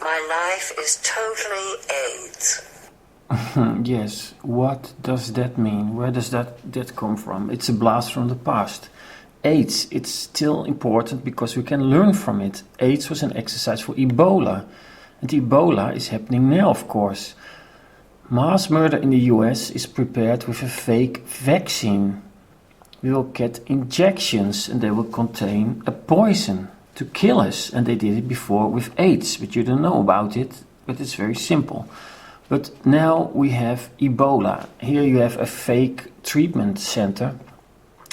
My life is totally AIDS. Yes, what does that mean? Where does that come from? It's a blast from the past. AIDS, it's still important because we can learn from it. AIDS was an exercise for Ebola. And Ebola is happening now, of course. Mass murder in the US is prepared with a fake vaccine. We will get injections and they will contain a poison to kill us. And they did it before with AIDS, but you don't know about it, but it's very simple. But now we have Ebola. Here you have a fake treatment center.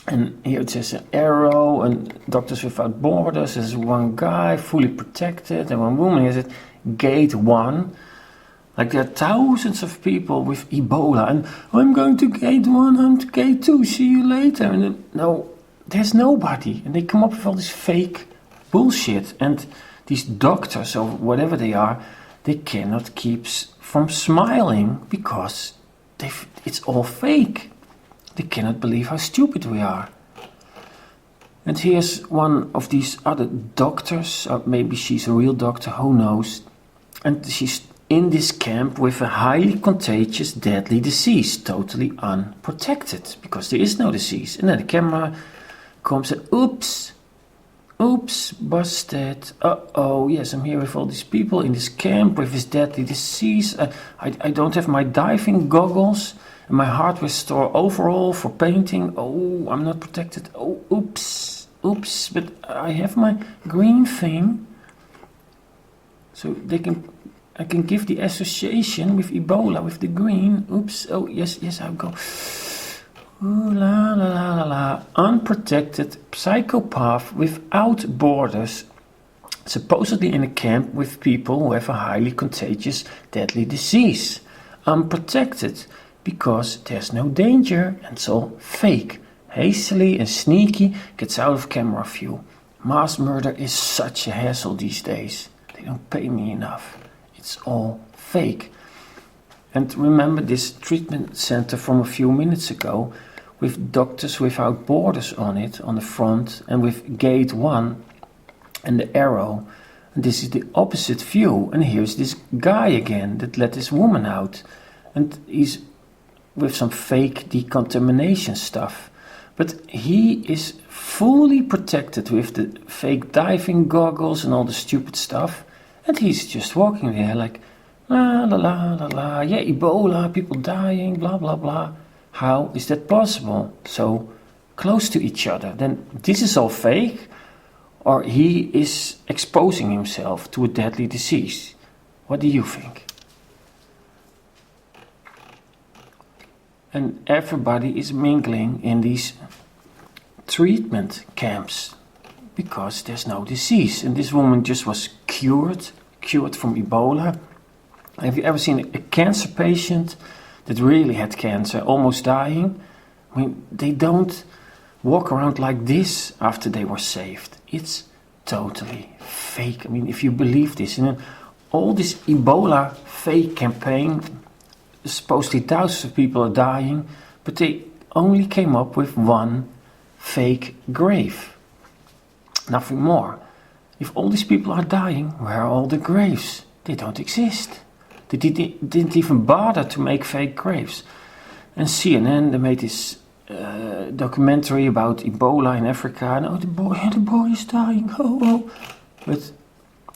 And here it says an arrow and Doctors Without Borders. There's one guy fully protected and one woman. Is it gate 1? Like there are thousands of people with Ebola. And I'm going to gate 1, I'm to gate 2, see you later. And then, no, there's nobody. And they come up with all this fake bullshit. And these doctors or whatever they are, they cannot keep from smiling because it's all fake. They cannot believe how stupid we are. And here's one of these other doctors, or maybe she's a real doctor, who knows. And she's in this camp with a highly contagious, deadly disease, totally unprotected, because there is no disease. And then the camera comes and oops, busted. Uh-oh, yes, I'm here with all these people in this camp with this deadly disease. I don't have my diving goggles and my hardware store overall for painting. Oh, I'm not protected. Oh, oops, but I have my green thing. So I can give the association with Ebola, with the green. Oops, oh, yes, I'll go. Ooh, la. Unprotected psychopath without borders, supposedly in a camp with people who have a highly contagious, deadly disease. Unprotected, because there's no danger and it's all fake. Hastily and sneaky gets out of camera view. Mass murder is such a hassle these days. They don't pay me enough. It's all fake. And remember this treatment center from a few minutes ago with Doctors Without Borders on it, on the front, and with gate 1 and the arrow. And this is the opposite view. And here's this guy again that let this woman out. And he's with some fake decontamination stuff. But he is fully protected with the fake diving goggles and all the stupid stuff. And he's just walking there like, la, yeah, Ebola, people dying, blah, blah, blah. How is that possible? So close to each other. Then this is all fake, or he is exposing himself to a deadly disease. What do you think? And everybody is mingling in these treatment camps because there's no disease. And this woman just was cured from Ebola. Have you ever seen a cancer patient that really had cancer, almost dying? I mean, they don't walk around like this after they were saved. It's totally fake. I mean, if you believe this, and then all this Ebola fake campaign, supposedly thousands of people are dying, but they only came up with one fake grave. Nothing more. If all these people are dying, where are all the graves? They don't exist. They didn't even bother to make fake graves. And CNN, they made this documentary about Ebola in Africa, and oh, the boy is dying, oh. But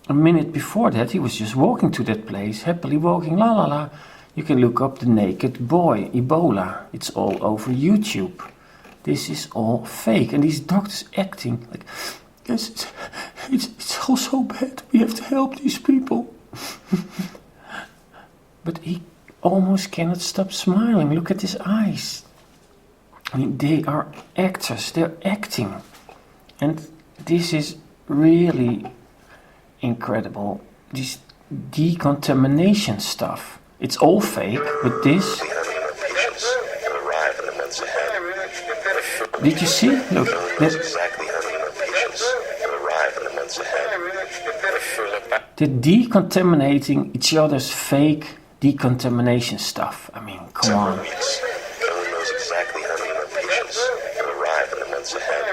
a minute before that, he was just walking to that place, happily walking, la. You can look up the naked boy, Ebola. It's all over YouTube. This is all fake. And these doctors acting like, yes, it's all so bad. We have to help these people. But he almost cannot stop smiling. Look at his eyes. I mean, they are actors. They're acting. And this is really incredible. This decontamination stuff. It's all fake, but this... Did you see? Look. They're decontaminating each other's fake decontamination stuff. I mean, come on. Knows exactly how many more patients will arrive in the months ahead.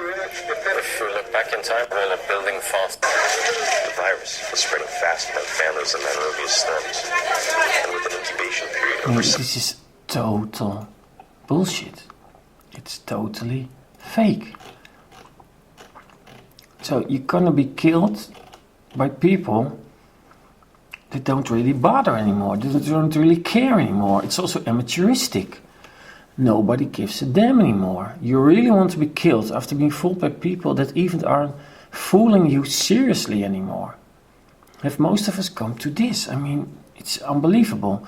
back in time, we're in a building fast. The virus is spreading faster than families and anaerobious storms. And with an incubation period of... This is total bullshit. It's totally fake. So you're gonna be killed by people that don't really bother anymore, that don't really care anymore. It's also amateuristic. Nobody gives a damn anymore. You really want to be killed after being fooled by people that even aren't fooling you seriously anymore. Have most of us come to this? I mean, it's unbelievable.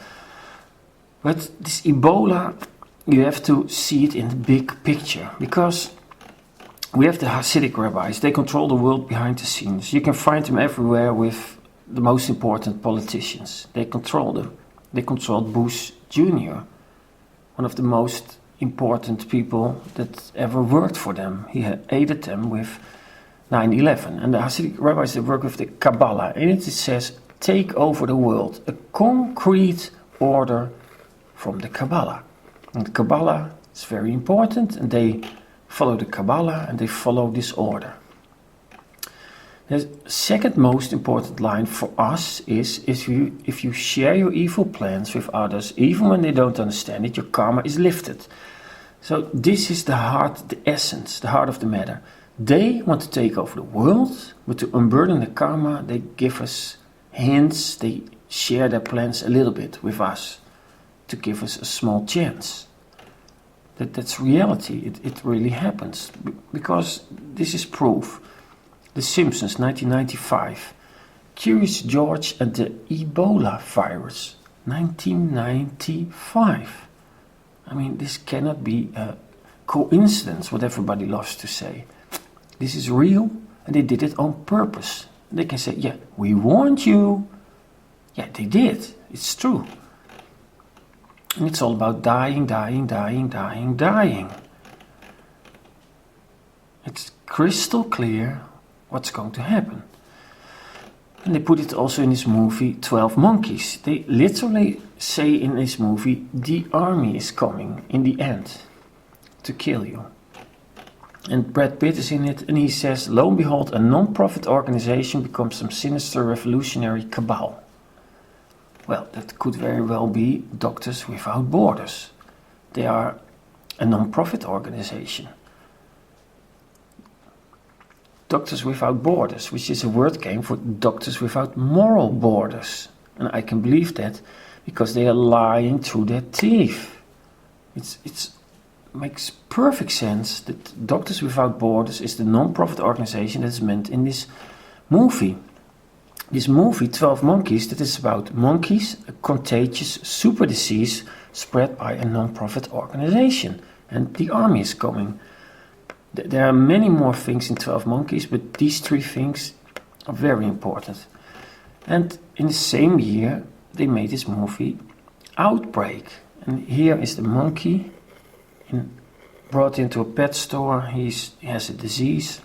But this Ebola, you have to see it in the big picture, because we have the Hasidic rabbis. They control the world behind the scenes. You can find them everywhere with the most important politicians. They control them. They controlled Bush Jr., one of the most important people that ever worked for them. He had aided them with 9/11. And the Hasidic rabbis, they work with the Kabbalah. In it says, take over the world. A concrete order from the Kabbalah. And the Kabbalah is very important, and they follow the Kabbalah and they follow this order. The second most important line for us is if you share your evil plans with others, even when they don't understand it, your karma is lifted. So this is the heart, the essence, the heart of the matter. They want to take over the world, but to unburden the karma, they give us hints, they share their plans a little bit with us to give us a small chance. That's reality. It really happens, because this is proof. The Simpsons, 1995. Curious George and the Ebola virus, 1995. I mean, this cannot be a coincidence, what everybody loves to say. This is real, and they did it on purpose. They can say, yeah, we warned you. Yeah, they did. It's true. And it's all about dying. It's crystal clear what's going to happen. And they put it also in this movie, 12 Monkeys. They literally say in this movie, the army is coming in the end to kill you. And Brad Pitt is in it, and he says, lo and behold, a non-profit organization becomes some sinister revolutionary cabal. Well, that could very well be Doctors Without Borders. They are a non-profit organization. Doctors Without Borders, which is a word game for Doctors Without Moral Borders. And I can believe that because they are lying through their teeth. It makes perfect sense that Doctors Without Borders is the non-profit organization that's meant in this movie. This movie, 12 Monkeys, that is about monkeys, a contagious super disease spread by a non-profit organization. And the army is coming. There are many more things in 12 Monkeys, but these three things are very important. And in the same year, they made this movie, Outbreak. And here is the monkey brought into a pet store. He has a disease.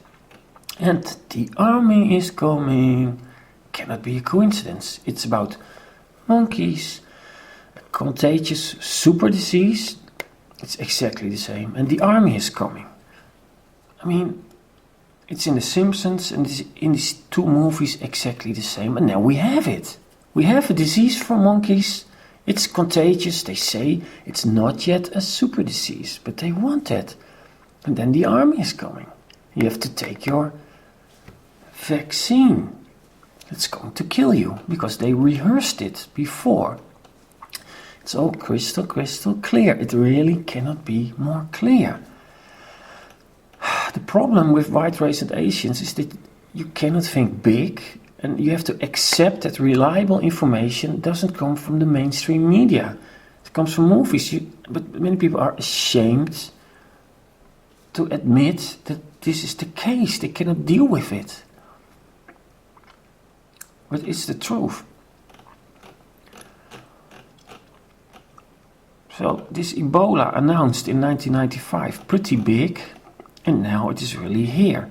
And the army is coming. Cannot be a coincidence. It's about monkeys, a contagious super disease. It's exactly the same. And the army is coming. I mean, it's in The Simpsons and in these two movies exactly the same. And now we have it. We have a disease for monkeys. It's contagious. They say it's not yet a super disease, but they want it. And then the army is coming. You have to take your vaccine. It's going to kill you because they rehearsed it before. It's all crystal clear. It really cannot be more clear. The problem with white race and Asians is that you cannot think big, and you have to accept that reliable information doesn't come from the mainstream media. It comes from movies. But many people are ashamed to admit that this is the case. They cannot deal with it. But it's the truth. So this Ebola announced in 1995, pretty big, and now it is really here.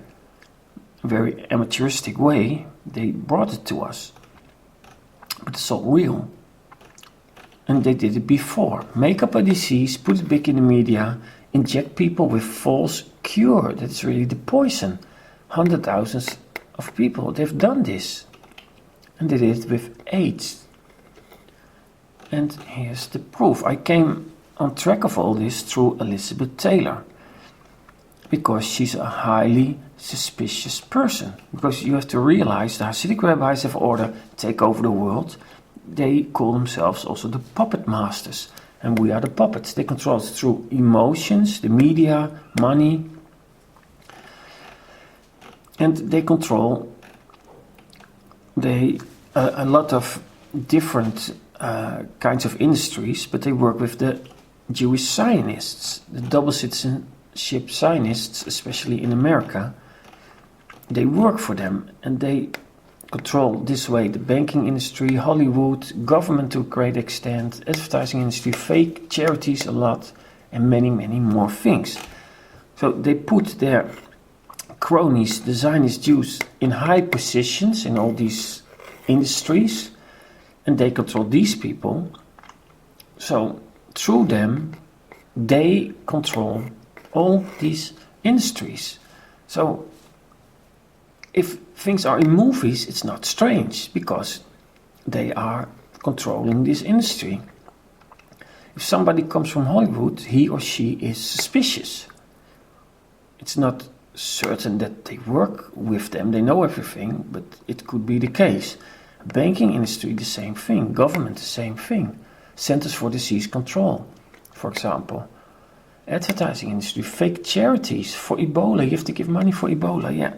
A very amateuristic way, they brought it to us. But it's all real. And they did it before. Make up a disease, put it big in the media, inject people with false cure. That's really the poison. hundred thousands of people. They've done this. And they did it with AIDS. And here's the proof. I came on track of all this through Elizabeth Taylor. Because she's a highly suspicious person. Because you have to realize the Hasidic rabbis have ordered to take over the world. They call themselves also the puppet masters. And we are the puppets. They control us through emotions, the media, money. And they control a lot of different kinds of industries, but they work with the Jewish Zionists, the double citizenship Zionists, especially in America. They work for them, and they control this way the banking industry, Hollywood, government to a great extent, advertising industry, fake charities a lot, and many, many more things. So they put their cronies, the Zionist Jews, in high positions in all these industries, and they control these people. So through them, they control all these industries. So if things are in movies, it's not strange, because they are controlling this industry. If somebody comes from Hollywood, he or she is suspicious. It's not certain that they work with them, they know everything, but it could be the case. Banking industry, the same thing. Government, the same thing. Centers for Disease Control, for example. Advertising industry, fake charities for Ebola. You have to give money for Ebola, yeah.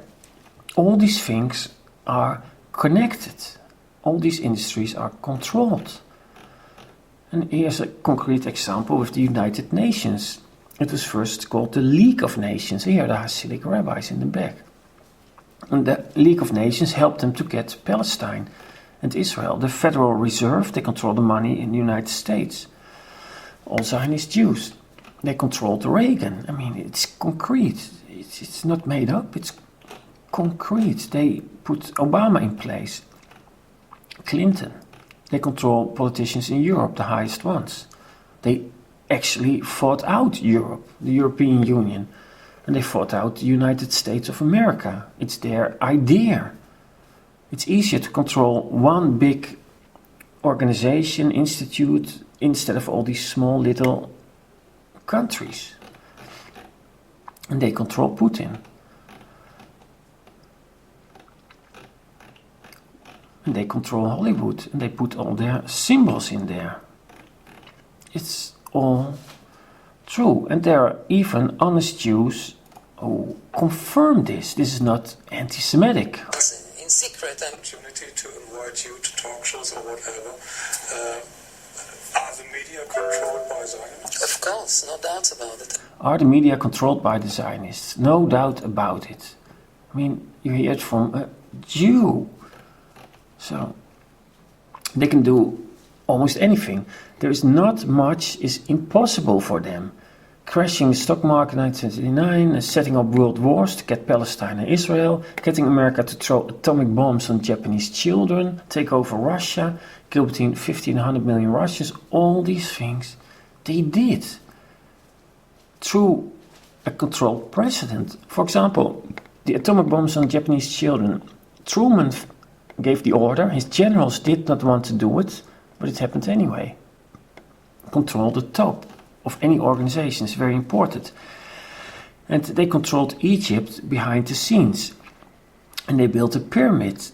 All these things are connected. All these industries are controlled. And here's a concrete example with the United Nations. It was first called the League of Nations. Here are the Hasidic rabbis in the back. And the League of Nations helped them to get Palestine and Israel. The Federal Reserve, they control the money in the United States. All Zionist Jews. They controlled Reagan. I mean, it's concrete. It's not made up. It's concrete. They put Obama in place. Clinton. They control politicians in Europe, the highest ones. They actually fought out Europe, the European Union. And they fought out the United States of America. It's their idea. It's easier to control one big organization, institute, instead of all these small little countries. And they control Putin. And they control Hollywood. And they put all their symbols in there. It's all true. And there are even honest Jews who confirm this. This is not anti-Semitic. In secret, Opportunity to invite you to talk shows or whatever. Are the media controlled by Zionists? of course, no doubt about it. Are the media controlled by the Zionists? No doubt about it. I mean, you hear it from a Jew. So, they can do almost anything. There is not much is impossible for them. Crashing the stock market in 1929, setting up world wars to get Palestine and Israel, getting America to throw atomic bombs on Japanese children, take over Russia, kill between 50 and 100 million Russians, all these things they did through a controlled president. For example, the atomic bombs on Japanese children. Truman gave the order, his generals did not want to do it, but it happened anyway. Control the top of any organization is very important. And they controlled Egypt behind the scenes. And they built the pyramids.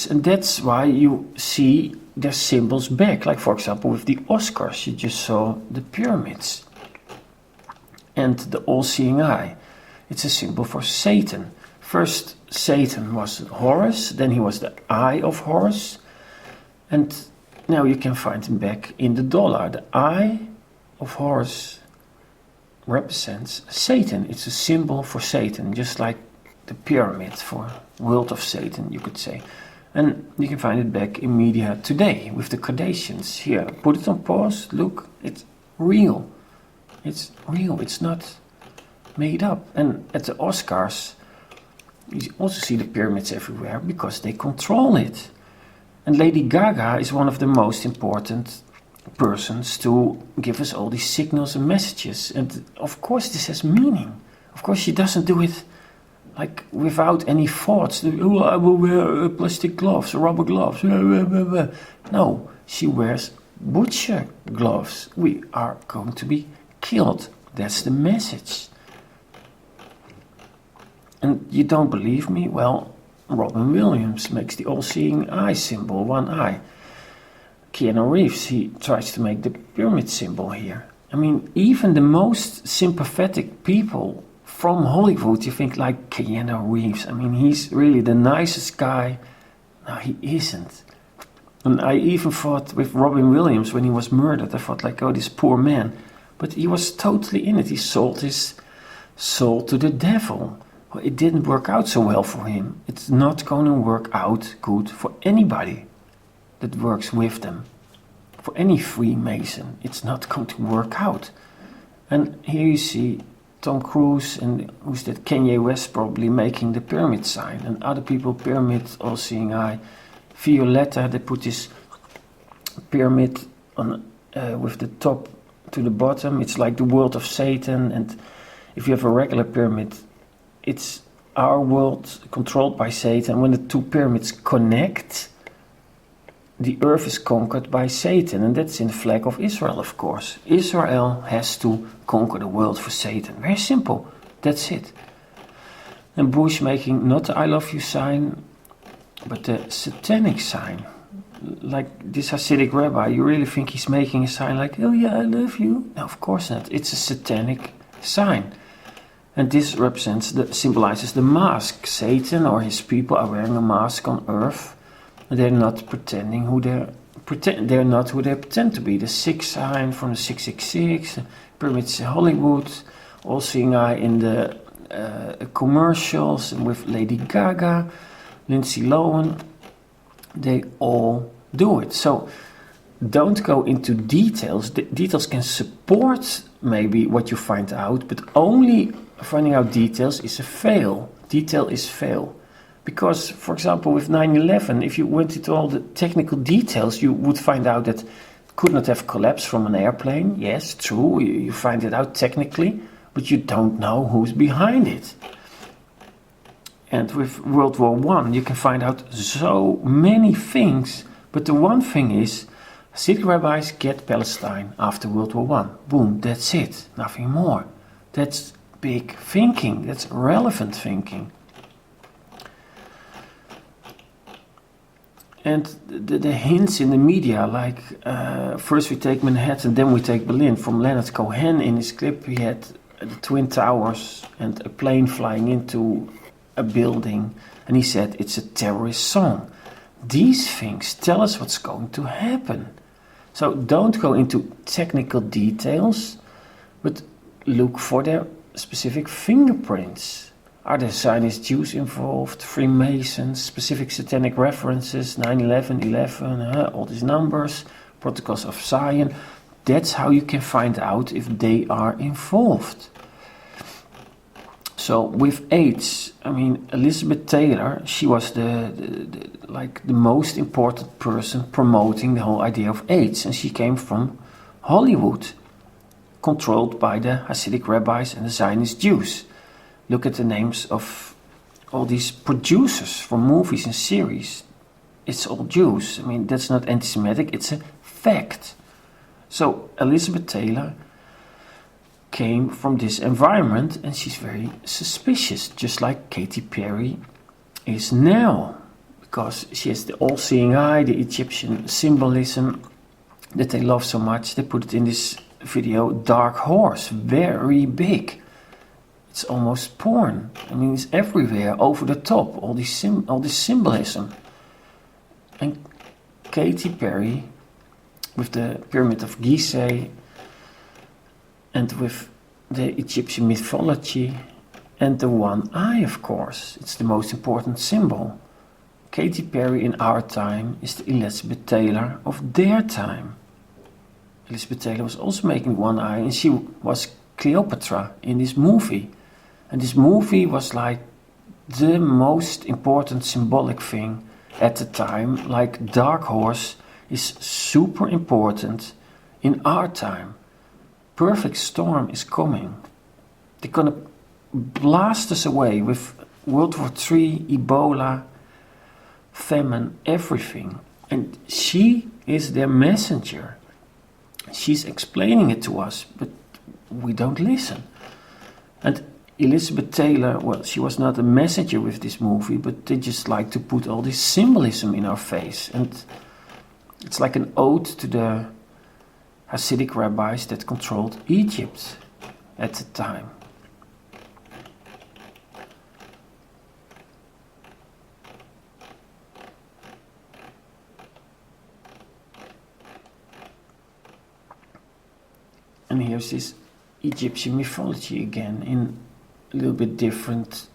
And that's why you see their symbols back. Like, for example, with the Oscars, you just saw the pyramids. And the all-seeing eye. It's a symbol for Satan. First, Satan was Horus, then he was the eye of Horus. And now you can find him back in the dollar. The eye of Horus represents Satan. It's a symbol for Satan, just like the pyramid for world of Satan, you could say. And you can find it back in media today with the Kardashians. Here, put it on pause, look, it's real. It's real, it's not made up. And at the Oscars, you also see the pyramids everywhere because they control it. And Lady Gaga is one of the most important persons to give us all these signals and messages. And of course this has meaning. Of course she doesn't do it like without any thoughts. Oh, I will wear plastic gloves, rubber gloves. No, she wears butcher gloves. We are going to be killed. That's the message. And you don't believe me? Well, Robin Williams makes the all-seeing eye symbol, one eye. Keanu Reeves, he tries to make the pyramid symbol here. I mean, even the most sympathetic people from Hollywood, you think like Keanu Reeves. I mean, he's really the nicest guy. No, he isn't. And I even thought with Robin Williams, when he was murdered, I thought like, oh, this poor man. But he was totally in it. He sold his soul to the devil. Well, it didn't work out so well for him. It's not going to work out good for anybody that works with them. For any Freemason, it's not going to work out. And here you see Tom Cruise and who's that, Kanye West probably making the pyramid sign. And other people, pyramid, all-seeing eye. Violetta, they put this pyramid on with the top to the bottom. It's like the world of Satan. And if you have a regular pyramid, it's our world controlled by Satan. When the two pyramids connect, the earth is conquered by Satan. And that's in the flag of Israel, of course. Israel has to conquer the world for Satan. Very simple. That's it. And Bush making not the I love you sign, but the satanic sign. Like this Hasidic rabbi, you really think he's making a sign like, oh yeah, I love you? No, of course not. It's a satanic sign. And this symbolizes the mask. Satan or his people are wearing a mask on earth. And they're not pretending they're not who they pretend to be. The 6 sign from the 666, pyramids in Hollywood, all-seeing eye in the commercials and with Lady Gaga, Lindsay Lohan. They all do it. So don't go into details. The details can support maybe what you find out, but only finding out details is a fail. Detail is fail. Because, for example, with 9/11, if you went into all the technical details, you would find out that it could not have collapsed from an airplane. Yes, true, you find it out technically, but you don't know who's behind it. And with World War I, you can find out so many things. But the one thing is, Hasidic rabbis get Palestine after World War I. Boom, that's it. Nothing more. That's big thinking. That's relevant thinking. And the hints in the media, like first we take Manhattan, then we take Berlin. From Leonard Cohen in his clip, he had the Twin Towers and a plane flying into a building, and he said it's a terrorist song. These things tell us what's going to happen. So don't go into technical details, but look for their specific fingerprints. Are there Zionist Jews involved, Freemasons, specific satanic references, 9/11, 11, all these numbers, protocols of Zion? That's how you can find out if they are involved. So with AIDS, I mean, Elizabeth Taylor, she was the most important person promoting the whole idea of AIDS, and she came from Hollywood, controlled by the Hasidic rabbis and the Zionist Jews. Look at the names of all these producers for movies and series. It's all Jews. I mean, that's not anti-Semitic, it's a fact. So Elizabeth Taylor came from this environment, and she's very suspicious, just like Katy Perry is now, because she has the all-seeing eye, the Egyptian symbolism that they love so much. They put it in this video, Dark Horse, very big. It's almost porn. I mean, it's everywhere, over the top, all this symbolism. And Katy Perry, with the Pyramid of Gizeh, and with the Egyptian mythology, and the one eye, of course. It's the most important symbol. Katy Perry in our time is the Elizabeth Taylor of their time. Elizabeth Taylor was also making one eye, and she was Cleopatra in this movie. And this movie was like the most important symbolic thing at the time. Like Dark Horse is super important in our time. Perfect storm is coming. They're gonna blast us away with World War III, Ebola, famine, everything. And she is their messenger. She's explaining it to us, but we don't listen. And Elizabeth Taylor, well, she was not a messenger with this movie, but they just like to put all this symbolism in our face. And it's like an ode to the Hasidic rabbis that controlled Egypt at the time. And here's this Egyptian mythology again in a little bit different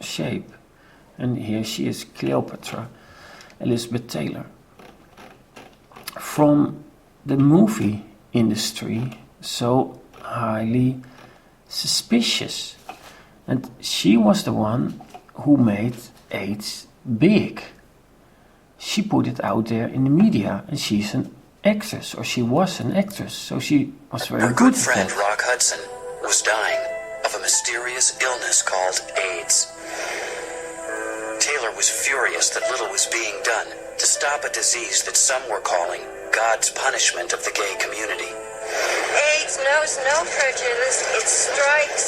shape. And here she is, Cleopatra, Elizabeth Taylor. From the movie industry, so highly suspicious. And she was the one who made AIDS big. She put it out there in the media, and she's an actress, or she was an actress, so she was very Her good good at friend that. Rock Hudson was dying of a mysterious illness called AIDS. Taylor was furious that little was being done to stop a disease that some were calling God's punishment of the gay community. AIDS knows no prejudice. It strikes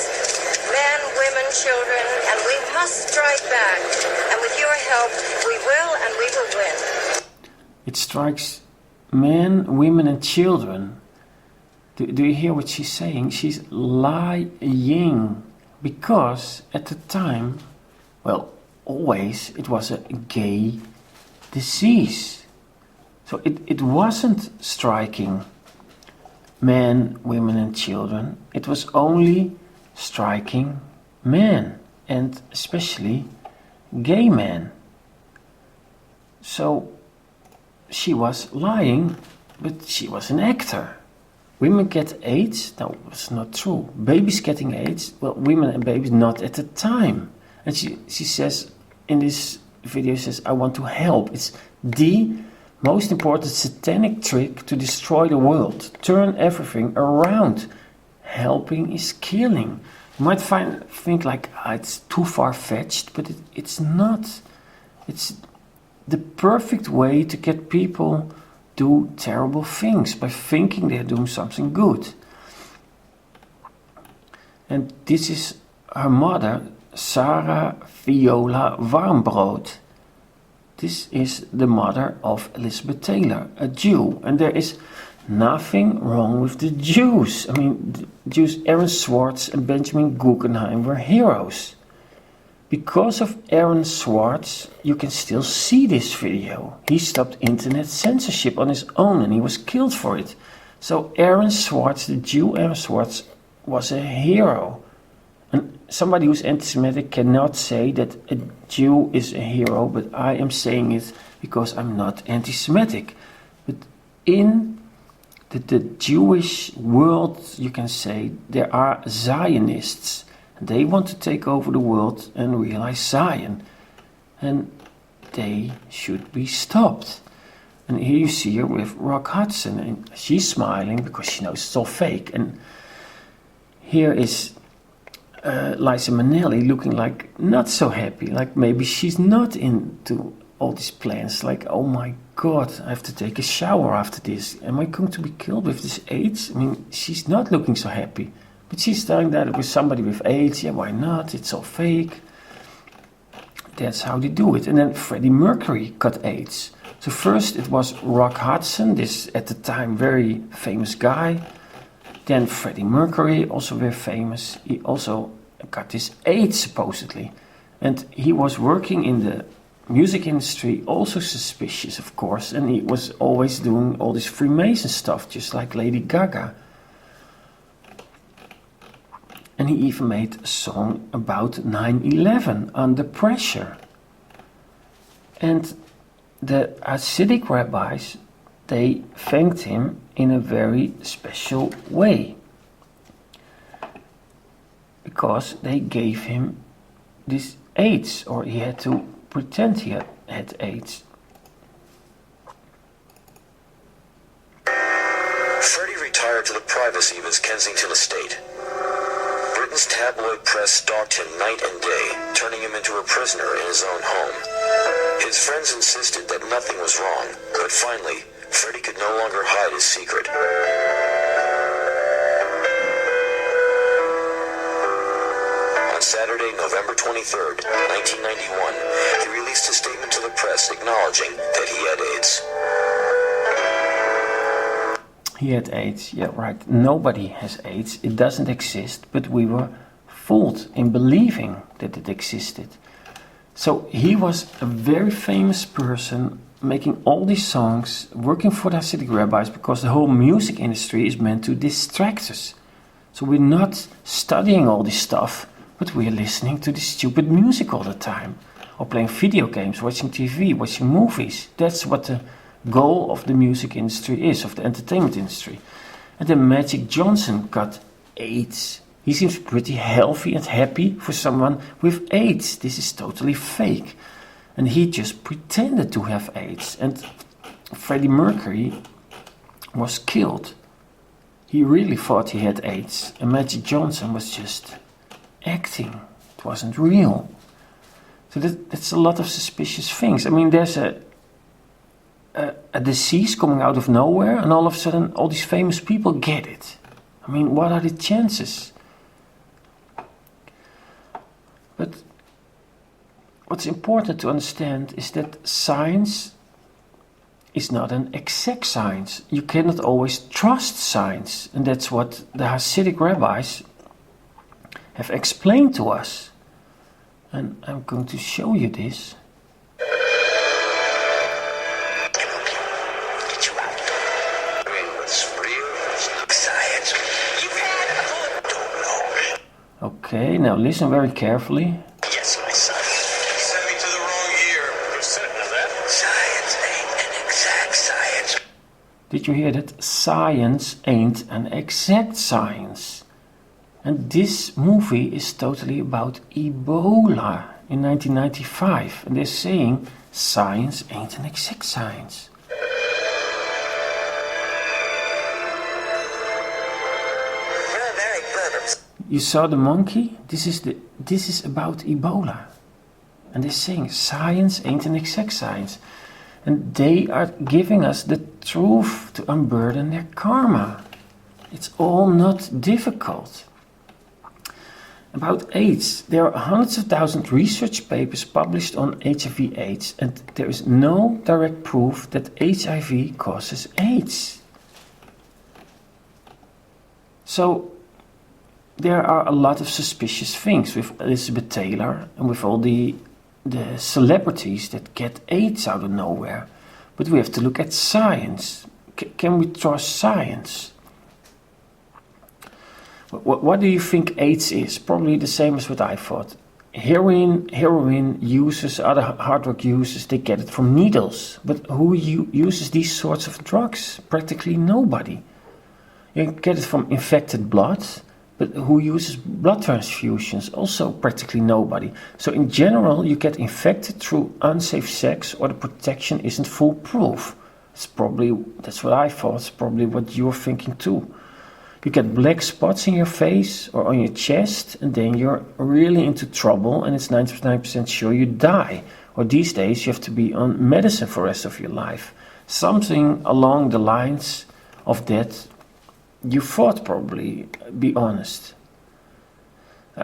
men, women, children, and we must strike back. And with your help, we will, and we will win. It strikes men, women and children. Do you hear what she's saying? She's lying. Because at the time, well, always, it was a gay disease. So it wasn't striking men, women and children. It was only striking men, and especially gay men. So she was lying, but she was an actor. Women get AIDS? No, it's not true. Babies getting AIDS? Well, women and babies not at the time. And she says in this video, says, I want to help. It's the most important satanic trick to destroy the world. Turn everything around. Helping is killing. You might think like it's too far-fetched, but it's not. It's the perfect way to get people do terrible things by thinking they're doing something good. And this is her mother, Sarah Viola Warmbrood. This is the mother of Elizabeth Taylor, a Jew. And there is nothing wrong with the Jews. I mean, the Jews, Aaron Swartz and Benjamin Guggenheim were heroes. Because of Aaron Swartz, you can still see this video. He stopped internet censorship on his own and he was killed for it. So Aaron Swartz, the Jew Aaron Swartz, was a hero. And somebody who's anti-Semitic cannot say that a Jew is a hero, but I am saying it because I'm not anti-Semitic. But in the Jewish world, you can say, there are Zionists. They want to take over the world and realize Zion. And they should be stopped. And here you see her with Rock Hudson. And she's smiling because she knows it's all fake. And here is Liza Minnelli looking like not so happy. Like maybe she's not into all these plans. Like, oh my God, I have to take a shower after this. Am I going to be killed with this AIDS? I mean, she's not looking so happy. But she's telling that with somebody with AIDS, yeah, why not? It's all fake. That's how they do it. And then Freddie Mercury got AIDS. So first it was Rock Hudson, this at the time very famous guy. Then Freddie Mercury, also very famous. He also got this AIDS supposedly. And he was working in the music industry, also suspicious of course. And he was always doing all this Freemason stuff, just like Lady Gaga. And he even made a song about 9/11, Under Pressure. And the Hasidic rabbis, they thanked him in a very special way. Because they gave him this AIDS, or he had to pretend he had AIDS. Freddie retired to the privacy of his Kensington estate. Britain's tabloid press stalked him night and day, turning him into a prisoner in his own home. His friends insisted that nothing was wrong, but finally, Freddie could no longer hide his secret. On Saturday, November 23rd, 1991, he released a statement to the press acknowledging that he had AIDS. He had AIDS, yeah, right. Nobody has AIDS. It doesn't exist, but we were fooled in believing that it existed. So he was a very famous person, making all these songs, working for the Hasidic rabbis, because the whole music industry is meant to distract us. So we're not studying all this stuff, but we're listening to this stupid music all the time. Or playing video games, watching TV, watching movies. That's what the goal of the music industry is, of the entertainment industry. And then Magic Johnson got AIDS. He seems pretty healthy and happy for someone with AIDS. This is totally fake. And he just pretended to have AIDS. And Freddie Mercury was killed. He really thought he had AIDS. And Magic Johnson was just acting. It wasn't real. So that's a lot of suspicious things. I mean, there's a disease coming out of nowhere, and all of a sudden all these famous people get it. I mean, what are the chances? But what's important to understand is that science is not an exact science. You cannot always trust science, and that's what the Hasidic rabbis have explained to us. And I'm going to show you this. Okay, now listen very carefully. Yes, my son. You sent me to the wrong year. You're certain of that? Science ain't an exact science. Did you hear that? Science ain't an exact science. And this movie is totally about Ebola in 1995. And they're saying science ain't an exact science. You saw the monkey? This is about Ebola. And they're saying science ain't an exact science. And they are giving us the truth to unburden their karma. It's all not difficult. About AIDS, there are hundreds of thousands of research papers published on HIV/AIDS, and there is no direct proof that HIV causes AIDS. So there are a lot of suspicious things with Elizabeth Taylor and with all the celebrities that get AIDS out of nowhere. But we have to look at science. Can we trust science? What do you think AIDS is? Probably the same as what I thought. Heroin users, other hard drug users, they get it from needles. But who uses these sorts of drugs? Practically nobody. You get it from infected blood. But who uses blood transfusions? Also practically nobody. So in general, you get infected through unsafe sex, or the protection isn't foolproof. That's what I thought. It's probably what you're thinking too. You get black spots in your face or on your chest, and then you're really into trouble, and it's 99% sure you die. Or these days, you have to be on medicine for the rest of your life. Something along the lines of that. You thought probably, be honest.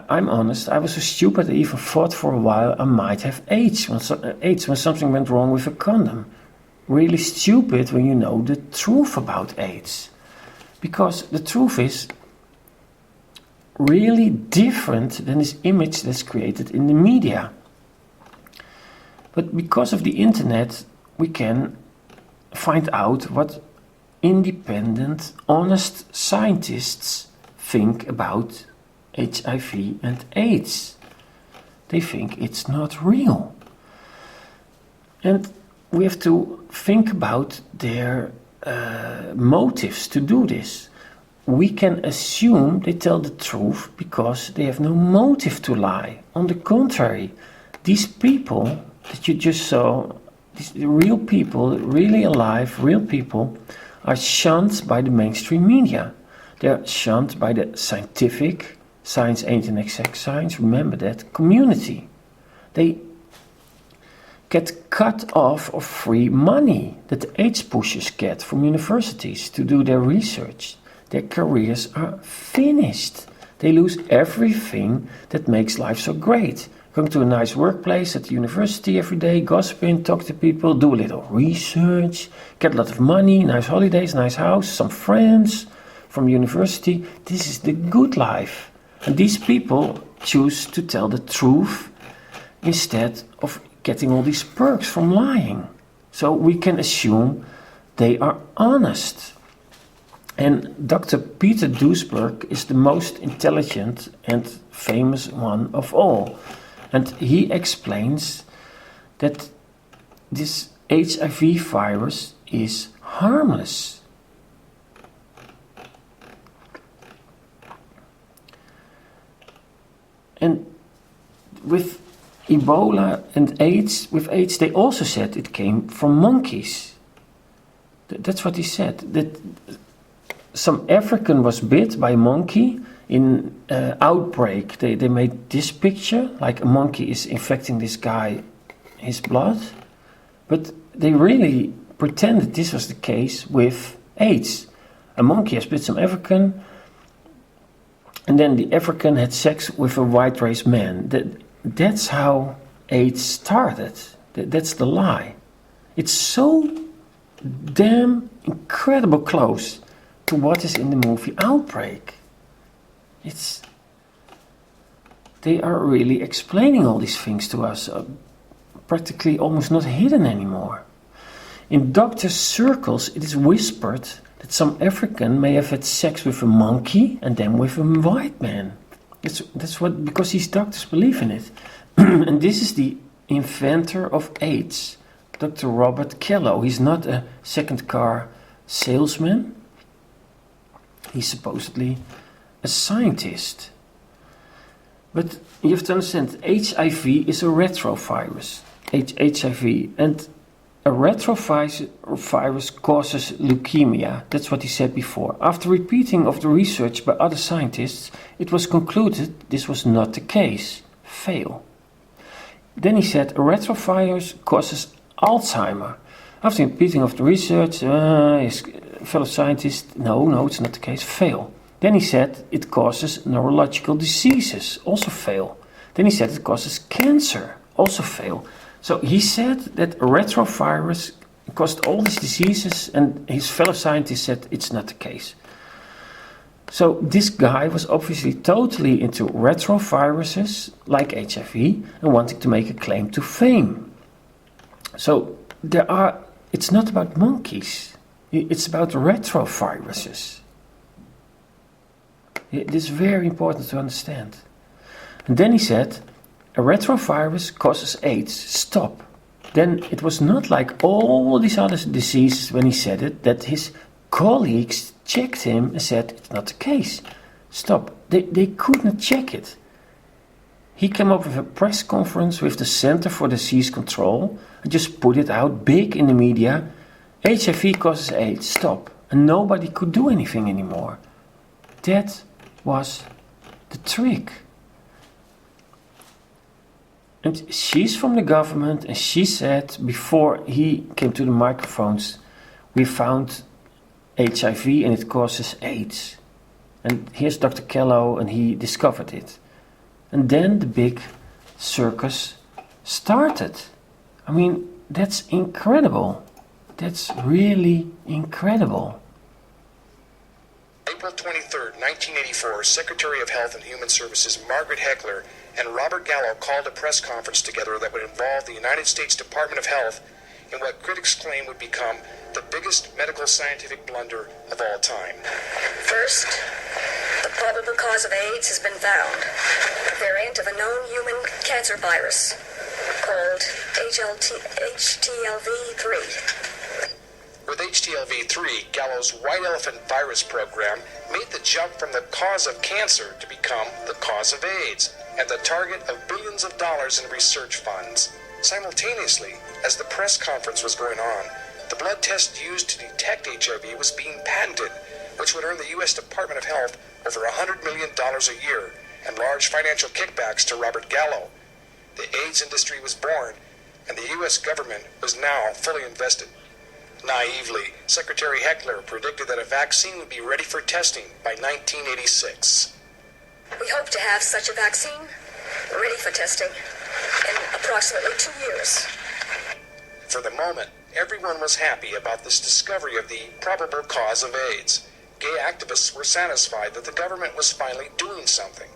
I'm honest, I was so stupid I even thought for a while I might have AIDS when something went wrong with a condom. Really stupid when you know the truth about AIDS. Because the truth is really different than this image that's created in the media. But because of the internet, we can find out what independent, honest scientists think about HIV and AIDS. They think it's not real. And we have to think about their motives to do this. We can assume they tell the truth because they have no motive to lie. On the contrary, these people that you just saw, these real people, really alive, real people, are shunned by the mainstream media. They're shunned by the scientific science ain't an exact science, remember that, community. They get cut off of free money that the AIDS pushers get from universities to do their research. Their careers are finished. They lose everything that makes life so great. Going to a nice workplace at the university every day, gossiping, talk to people, do a little research, get a lot of money, nice holidays, nice house, some friends from university. This is the good life. And these people choose to tell the truth instead of getting all these perks from lying. So we can assume they are honest. And Dr. Peter Duisberg is the most intelligent and famous one of all. And he explains that this HIV virus is harmless. And with Ebola and AIDS, they also said it came from monkeys. That's what he said. That some African was bit by a monkey in outbreak. They made this picture, like a monkey is infecting this guy, his blood. But they really pretended this was the case with AIDS. A monkey has bit some African, and then the African had sex with a white race man. That's how AIDS started. That's the lie. It's so damn incredible close to what is in the movie Outbreak. They are really explaining all these things to us, practically almost not hidden anymore. In doctor circles, it is whispered that some African may have had sex with a monkey and then with a white man. That's what, because these doctors believe in it. And this is the inventor of AIDS, Dr. Robert Kello. He's not a second car salesman. He's supposedly a scientist. But you have to understand, HIV is a retrovirus. HIV. And a retrovirus causes leukemia. That's what he said before. After repeating of the research by other scientists, it was concluded this was not the case. Fail. Then he said a retrovirus causes Alzheimer. After repeating of the research, his fellow scientists, no, it's not the case. Fail. Then he said it causes neurological diseases. Also fail. Then he said it causes cancer. Also fail. So he said that a retrovirus caused all these diseases, and his fellow scientists said it's not the case. So this guy was obviously totally into retroviruses like HIV and wanting to make a claim to fame. So it's not about monkeys, it's about retroviruses. It is very important to understand. And then he said, a retrovirus causes AIDS. Stop. Then it was not like all these other diseases when he said it, that his colleagues checked him and said, it's not the case. Stop. They could not check it. He came up with a press conference with the Center for Disease Control and just put it out big in the media. HIV causes AIDS. Stop. And nobody could do anything anymore. That was the trick. And she's from the government, and she said before he came to the microphones, we found HIV and it causes AIDS. And here's Dr. Kello, and he discovered it. And then the big circus started. I mean, that's incredible. That's really incredible. April 23, 1984, Secretary of Health and Human Services Margaret Heckler and Robert Gallo called a press conference together that would involve the United States Department of Health in what critics claim would become the biggest medical scientific blunder of all time. First, the probable cause of AIDS has been found. A variant of a known human cancer virus called HTLV-3. With HTLV-3, Gallo's White Elephant Virus program made the jump from the cause of cancer to become the cause of AIDS and the target of billions of dollars in research funds. Simultaneously, as the press conference was going on, the blood test used to detect HIV was being patented, which would earn the U.S. Department of Health over $100 million a year and large financial kickbacks to Robert Gallo. The AIDS industry was born, and the U.S. government was now fully invested. Naively, Secretary Heckler predicted that a vaccine would be ready for testing by 1986. We hope to have such a vaccine ready for testing in approximately 2 years. For the moment, everyone was happy about this discovery of the probable cause of AIDS. Gay activists were satisfied that the government was finally doing something.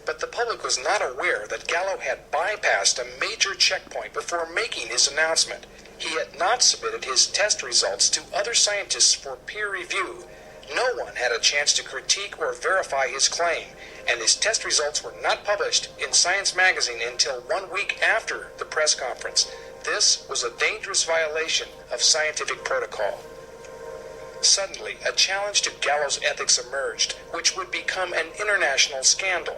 But the public was not aware that Gallo had bypassed a major checkpoint before making his announcement. He had not submitted his test results to other scientists for peer review. No one had a chance to critique or verify his claim, and his test results were not published in Science magazine until 1 week after the press conference. This was a dangerous violation of scientific protocol. Suddenly, a challenge to Gallo's ethics emerged, which would become an international scandal.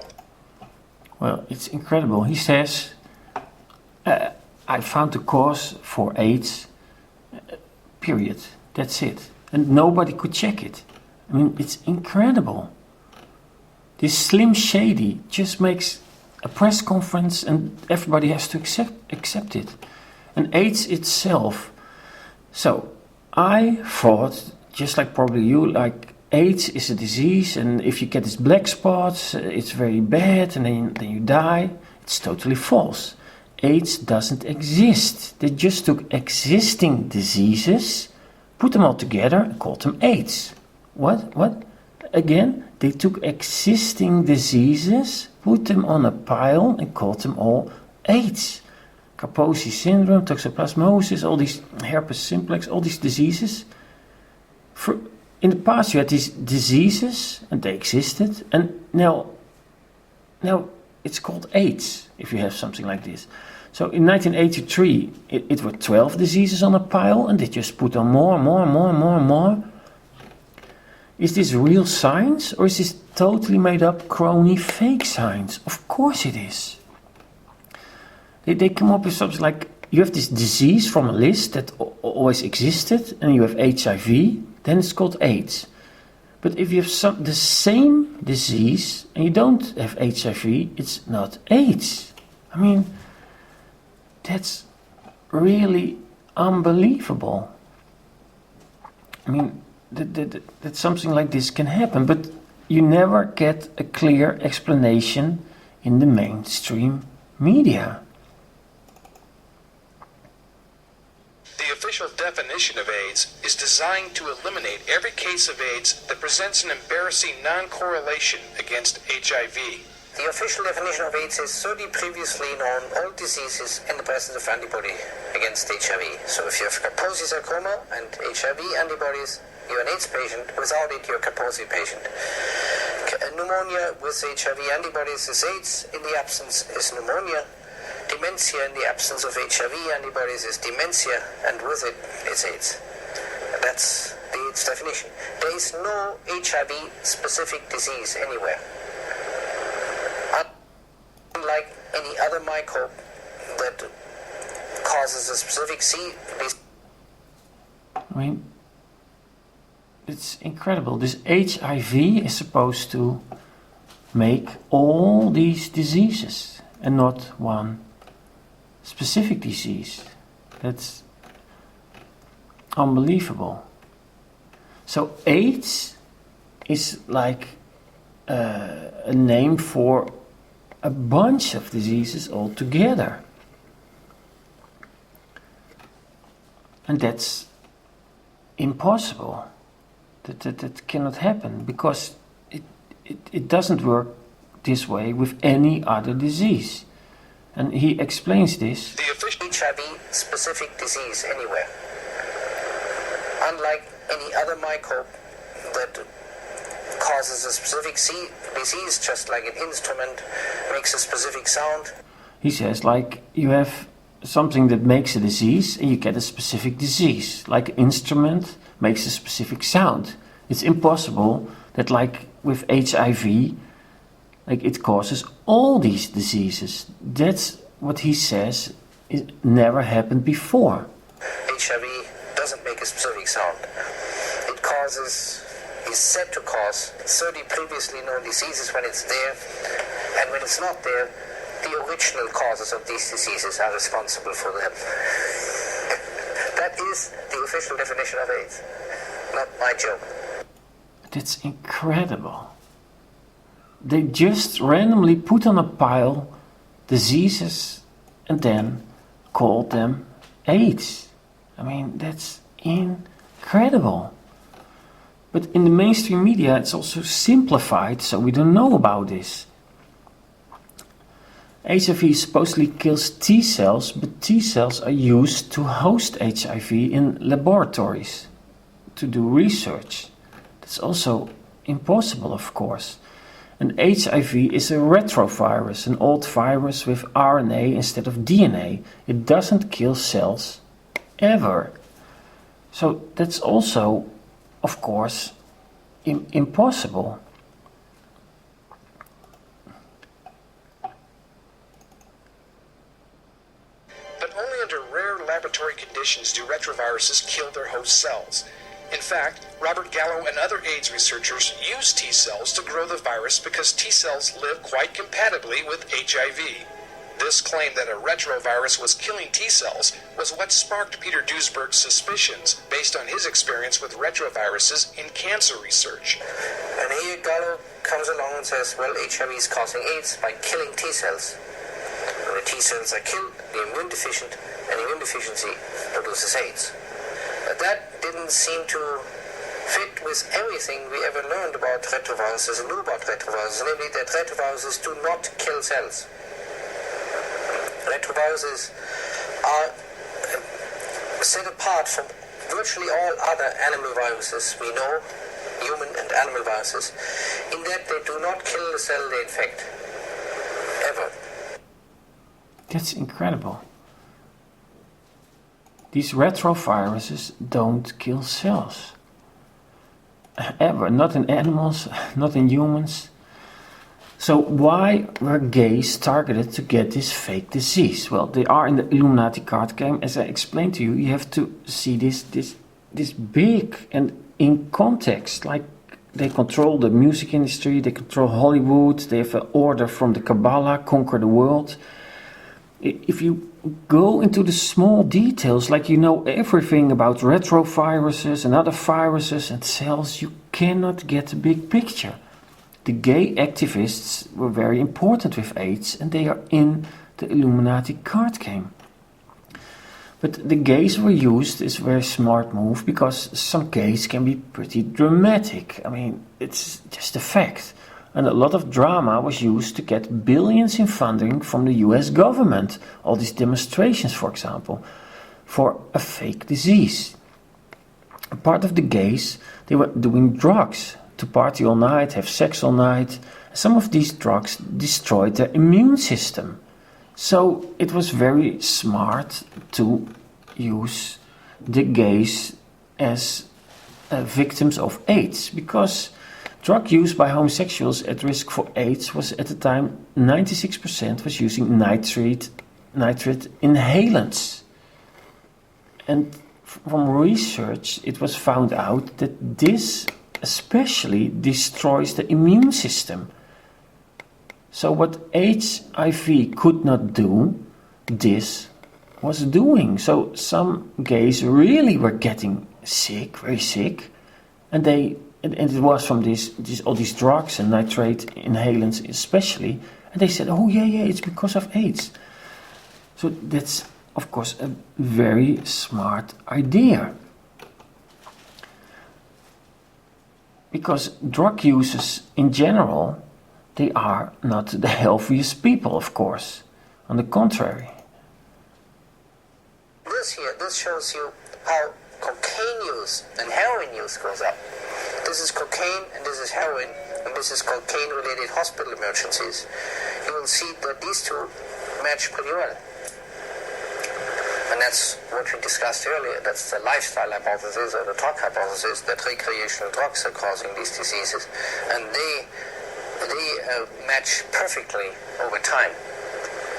Well, it's incredible. He says, I found the cause for AIDS, period. That's it. And nobody could check it. I mean, it's incredible. This Slim Shady just makes a press conference and everybody has to accept it. And AIDS itself. So, I thought, just like probably you, like AIDS is a disease, and if you get these black spots, it's very bad, and then you die. It's totally false. AIDS doesn't exist. They just took existing diseases, put them all together, and called them AIDS. What? Again, they took existing diseases, put them on a pile, and called them all AIDS. Kaposi syndrome, toxoplasmosis, all these herpes simplex, all these diseases. In the past, you had these diseases, and they existed, and now it's called AIDS, if you have something like this. So in 1983, it were 12 diseases on a pile, and they just put on more. Is this real science, or is this totally made up, crony, fake science? Of course it is. They come up with something like, you have this disease from a list that always existed, and you have HIV, then it's called AIDS. But if you have the same disease and you don't have HIV, it's not AIDS. I mean, that's really unbelievable. I mean, that something like this can happen, but you never get a clear explanation in the mainstream media. The official definition of AIDS is designed to eliminate every case of AIDS that presents an embarrassing non-correlation against HIV. The official definition of AIDS is 30 previously known all diseases in the presence of antibody against HIV. So if you have Kaposi sarcoma and HIV antibodies, you're an AIDS patient. Without it, you're a Kaposi patient. Pneumonia with HIV antibodies is AIDS. In the absence is pneumonia. Dementia in the absence of HIV antibodies is dementia, and with it, it's AIDS. That's the AIDS definition. There is no HIV-specific disease anywhere. Unlike any other microbe that causes a specific disease. I mean, it's incredible. This HIV is supposed to make all these diseases and not one specific disease. That's unbelievable. So AIDS is like a name for a bunch of diseases altogether. And that's impossible. That cannot happen, because it doesn't work this way with any other disease. And he explains this. The official HIV-specific disease anywhere. Unlike any other microbe that causes a specific disease, just like an instrument makes a specific sound. He says, like, you have something that makes a disease and you get a specific disease. Like an instrument makes a specific sound. It's impossible that, like with HIV, like it causes all these diseases. That's what he says. It never happened before. HIV doesn't make a specific sound. It causes is said to cause 30 previously known diseases when it's there, and when it's not there, the original causes of these diseases are responsible for them. That is the official definition of AIDS, not my joke. That's incredible. They just randomly put on a pile diseases and then called them AIDS. I mean, that's incredible. But in the mainstream media, it's also simplified, so we don't know about this. HIV supposedly kills T cells, but T cells are used to host HIV in laboratories, to do research. That's also impossible, of course. And HIV is a retrovirus, an old virus with RNA instead of DNA. It doesn't kill cells ever. So that's also, of course, impossible. But only under rare laboratory conditions do retroviruses kill their host cells. In fact, Robert Gallo and other AIDS researchers use T cells to grow the virus because T cells live quite compatibly with HIV. This claim that a retrovirus was killing T cells was what sparked Peter Duesberg's suspicions based on his experience with retroviruses in cancer research. And here Gallo comes along and says, well, HIV is causing AIDS by killing T cells. When the T cells are killed, the immune deficient, and immune deficiency produces AIDS. But that didn't seem to fit with everything we ever learned about retroviruses and knew about retroviruses, namely that retroviruses do not kill cells. Retroviruses are set apart from virtually all other animal viruses we know, human and animal viruses, in that they do not kill the cell they infect. Ever. That's incredible. These retroviruses don't kill cells. Ever. Not in animals, not in humans. So why were gays targeted to get this fake disease? Well, they are in the Illuminati card game. As I explained to you, you have to see this big and in context. Like, they control the music industry, they control Hollywood, they have an order from the Kabbalah, conquer the world. If you go into the small details, like you know everything about retroviruses and other viruses and cells, you cannot get a big picture. The gay activists were very important with AIDS, and they are in the Illuminati card game. But the gays were used as a very smart move, because some gays can be pretty dramatic. I mean, it's just a fact. And a lot of drama was used to get billions in funding from the US government. All these demonstrations, for example, for a fake disease. A part of the gays, they were doing drugs to party all night, have sex all night. Some of these drugs destroyed their immune system. So it was very smart to use the gays as victims of AIDS, because drug use by homosexuals at risk for AIDS was at the time 96% was using nitrate inhalants. And from research it was found out that this especially destroys the immune system. So what HIV could not do, this was doing. So some gays really were getting sick, very sick, and it was from all these drugs and nitrate inhalants especially, and they said, oh yeah, it's because of AIDS. So that's, of course, a very smart idea. Because drug users in general, they are not the healthiest people, of course. On the contrary. This shows you how cocaine use and heroin use goes up. This is cocaine and this is heroin, and this is cocaine-related hospital emergencies. You will see that these two match pretty well. And that's what we discussed earlier. That's the lifestyle hypothesis, or the drug hypothesis, that recreational drugs are causing these diseases. And they match perfectly over time.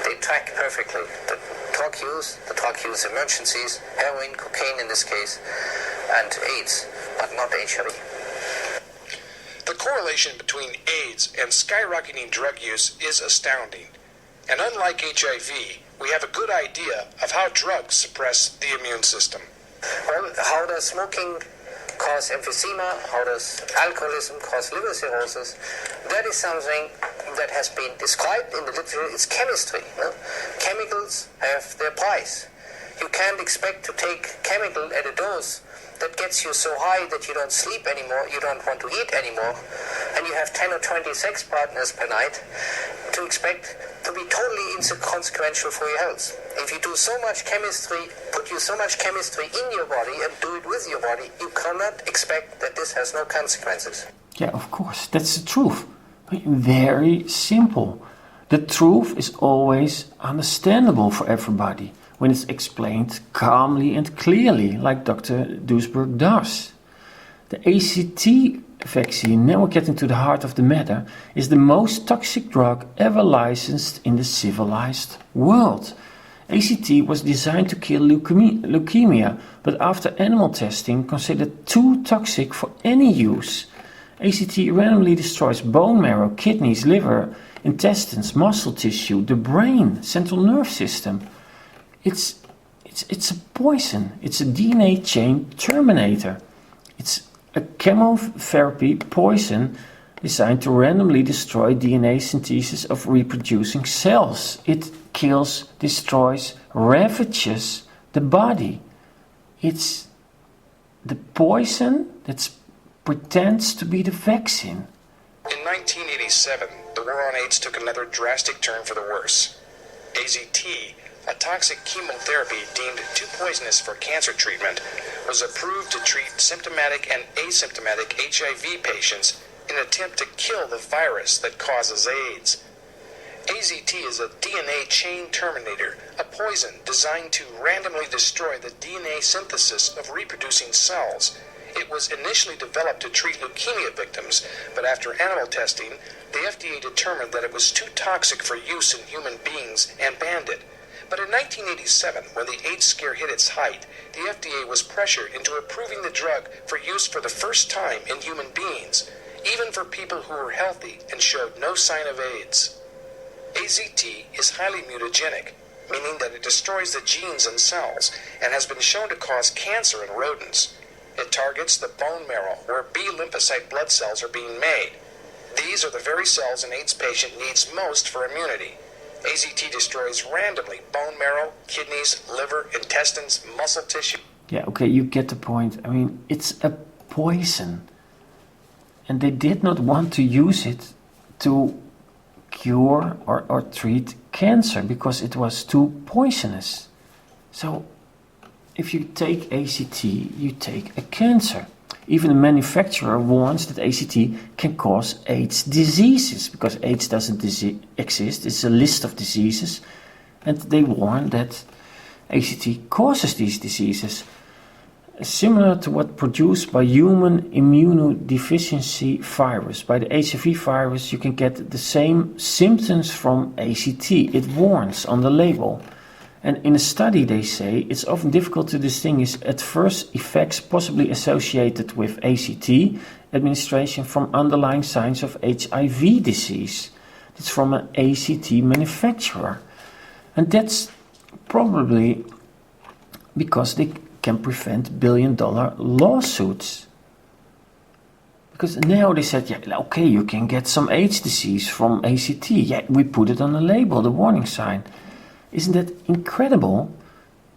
They track perfectly. The drug use emergencies, heroin, cocaine in this case, and AIDS, but not HIV. The correlation between AIDS and skyrocketing drug use is astounding. And unlike HIV, we have a good idea of how drugs suppress the immune system. Well, how does smoking cause emphysema? How does alcoholism cause liver cirrhosis? That is something that has been described in the literature. It's chemistry. No? Chemicals have their price. You can't expect to take chemical at a dose that gets you so high that you don't sleep anymore, you don't want to eat anymore, and you have 10 or 20 sex partners per night, to expect to be totally inconsequential for your health. If you do so much chemistry, put you so much chemistry in your body and do it with your body, you cannot expect that this has no consequences. Yeah, of course, that's the truth. Very simple. The truth is always understandable for everybody when it's explained calmly and clearly, like Dr. Duisberg does. The ACT vaccine, now we're getting to the heart of the matter, is the most toxic drug ever licensed in the civilized world. ACT was designed to kill leukemia, but after animal testing, considered too toxic for any use. ACT randomly destroys bone marrow, kidneys, liver, intestines, muscle tissue, the brain, central nerve system. It's a poison. It's a DNA chain terminator. It's a chemotherapy poison designed to randomly destroy DNA synthesis of reproducing cells. It kills, destroys, ravages the body. It's the poison that pretends to be the vaccine. In 1987, the war on AIDS took another drastic turn for the worse. AZT, a toxic chemotherapy deemed too poisonous for cancer treatment, was approved to treat symptomatic and asymptomatic HIV patients in an attempt to kill the virus that causes AIDS. AZT is a DNA chain terminator, a poison designed to randomly destroy the DNA synthesis of reproducing cells. It was initially developed to treat leukemia victims, but after animal testing, the FDA determined that it was too toxic for use in human beings and banned it. But in 1987, when the AIDS scare hit its height, the FDA was pressured into approving the drug for use for the first time in human beings, even for people who were healthy and showed no sign of AIDS. AZT is highly mutagenic, meaning that it destroys the genes in cells and has been shown to cause cancer in rodents. It targets the bone marrow, where B lymphocyte blood cells are being made. These are the very cells an AIDS patient needs most for immunity. AZT destroys randomly bone marrow, kidneys, liver, intestines, muscle tissue. Yeah, okay, you get the point. I mean, it's a poison. And they did not want to use it to cure or treat cancer because it was too poisonous. So, if you take ACT, you take a cancer. Even the manufacturer warns that ACT can cause AIDS diseases, because AIDS doesn't exist, it's a list of diseases, and they warn that ACT causes these diseases. Similar to what produced by human immunodeficiency virus. By the HIV virus you can get the same symptoms from ACT, it warns on the label. And in a study they say it's often difficult to distinguish adverse effects possibly associated with ACT administration from underlying signs of HIV disease. It's from an ACT manufacturer. And that's probably because they can prevent billion-dollar lawsuits. Because now they said, yeah, okay, you can get some AIDS disease from ACT. Yeah, we put it on the label, the warning sign. Isn't that incredible?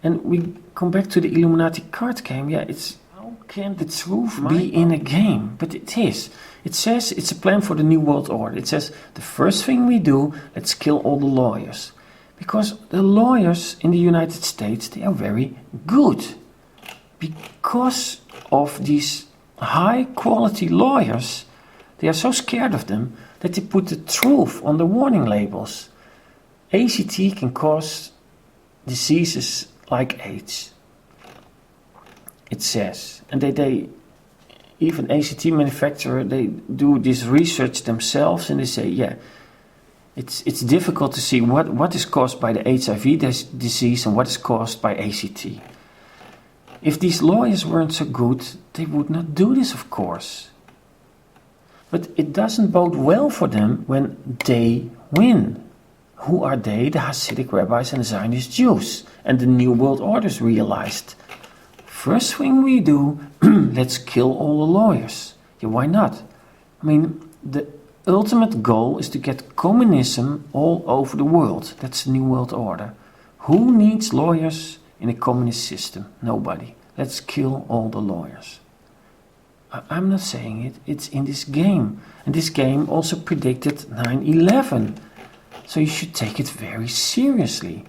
And we come back to the Illuminati card game. Yeah, it's how can the truth be in a game? But it is. It says it's a plan for the New World Order. It says the first thing we do, let's kill all the lawyers. Because the lawyers in the United States, they are very good. Because of these high quality lawyers, they are so scared of them that they put the truth on the warning labels. ACT can cause diseases like AIDS. It says. And they even ACT manufacturer, they do this research themselves and they say, yeah, it's difficult to see what is caused by the HIV disease and what is caused by ACT. If these lawyers weren't so good, they would not do this, of course. But it doesn't bode well for them when they win. Who are they? The Hasidic rabbis and Zionist Jews. And the New World Orders realized, first thing we do, let's kill all the lawyers. Yeah, why not? I mean, the ultimate goal is to get communism all over the world. That's the New World Order. Who needs lawyers in a communist system? Nobody. Let's kill all the lawyers. I'm not saying it. It's in this game. And this game also predicted 9/11. So you should take it very seriously.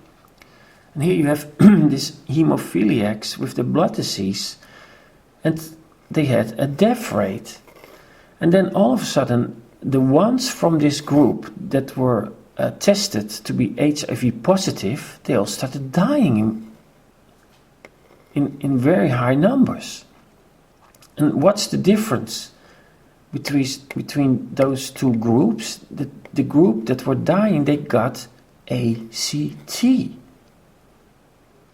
And here you have these hemophiliacs with the blood disease. And they had a death rate. And then all of a sudden, the ones from this group that were tested to be HIV positive, they all started dying in very high numbers. And what's the difference between those two groups? The group that were dying, they got ACT.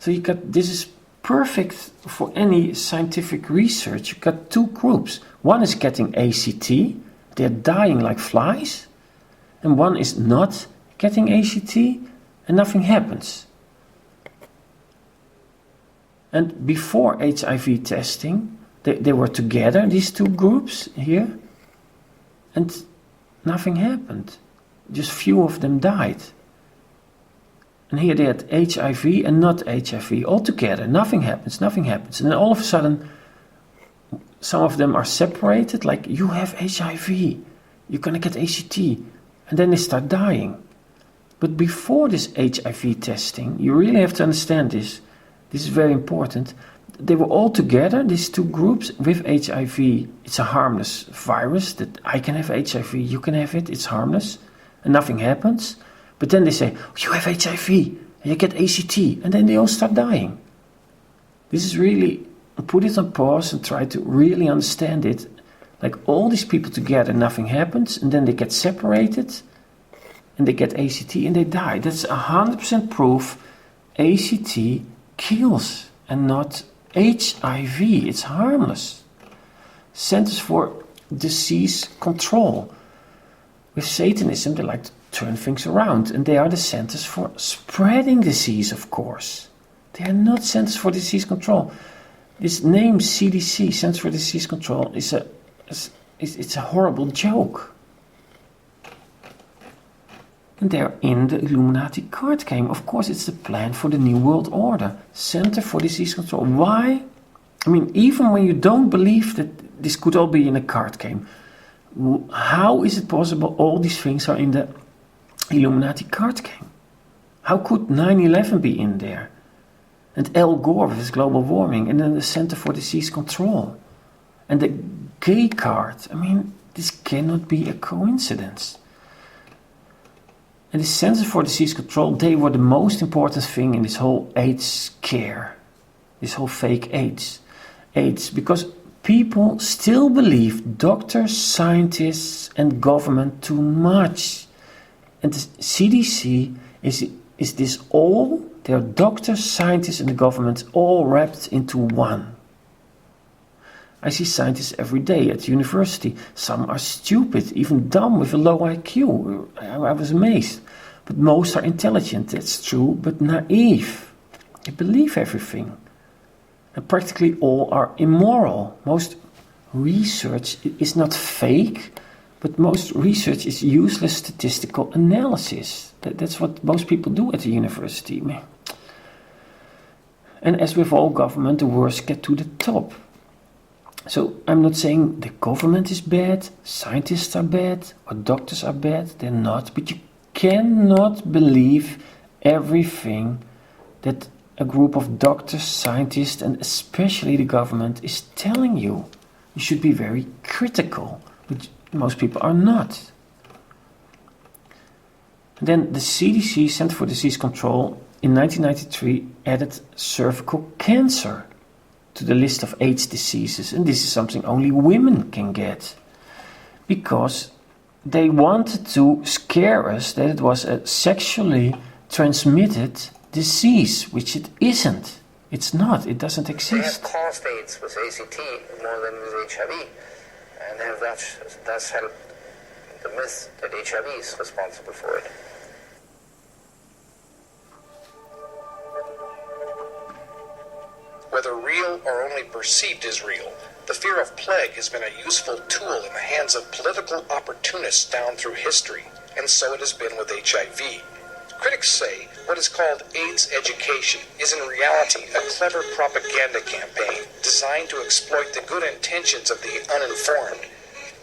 So you got, this is perfect for any scientific research. You got two groups. One is getting ACT, they're dying like flies, and one is not getting ACT, and nothing happens. And before HIV testing, they were together, these two groups here, and nothing happened. Just few of them died. And here they had HIV and not HIV all together. Nothing happens. And then all of a sudden, some of them are separated, like, you have HIV, you're going to get ACT. And then they start dying. But before this HIV testing, you really have to understand this. This is very important. They were all together, these two groups, with HIV. It's a harmless virus, that I can have HIV, you can have it, it's harmless, and nothing happens. But then they say, you have HIV, and you get ACT, and then they all start dying. This is really, put it on pause and try to really understand it. Like all these people together, nothing happens, and then they get separated, and they get ACT, and they die. That's 100% proof ACT kills, and not HIV. It's harmless. Centers for Disease Control. With Satanism, they like to turn things around, and they are the centers for spreading disease, of course. They are not centers for disease control. This name CDC, Centers for Disease Control, it's a horrible joke. And they're in the Illuminati card game. Of course, it's the plan for the New World Order. Center for Disease Control. Why? I mean, even when you don't believe that this could all be in a card game, how is it possible all these things are in the Illuminati card game? How could 9/11 be in there? And Al Gore with his global warming, and then the Center for Disease Control. And the gay card. I mean, this cannot be a coincidence. And the Center for Disease Control, they were the most important thing in this whole AIDS scare. This whole fake AIDS. Because people still believe doctors, scientists, and government too much. And the CDC is this all? There are doctors, scientists, and the government all wrapped into one. I see scientists every day at university. Some are stupid, even dumb, with a low IQ. I was amazed. But most are intelligent, that's true, but naive. They believe everything. And practically all are immoral. Most research is not fake, but most research is useless statistical analysis. That's what most people do at the university. And as with all government, the worst get to the top. So I'm not saying the government is bad, scientists are bad, or doctors are bad. They're not. But you cannot believe everything that a group of doctors, scientists, and especially the government is telling you. You should be very critical, but most people are not. And then the CDC, Center for Disease Control, in 1993 added cervical cancer to the list of AIDS diseases, and this is something only women can get, because they wanted to scare us that it was a sexually transmitted disease, which it isn't. It's not. It doesn't exist. They have caused AIDS with ACT more than with HIV. and have thus helped the myth that HIV is responsible for it. Whether real or only perceived as real, the fear of plague has been a useful tool in the hands of political opportunists down through history, and so it has been with HIV. Critics say what is called AIDS education is in reality a clever propaganda campaign designed to exploit the good intentions of the uninformed.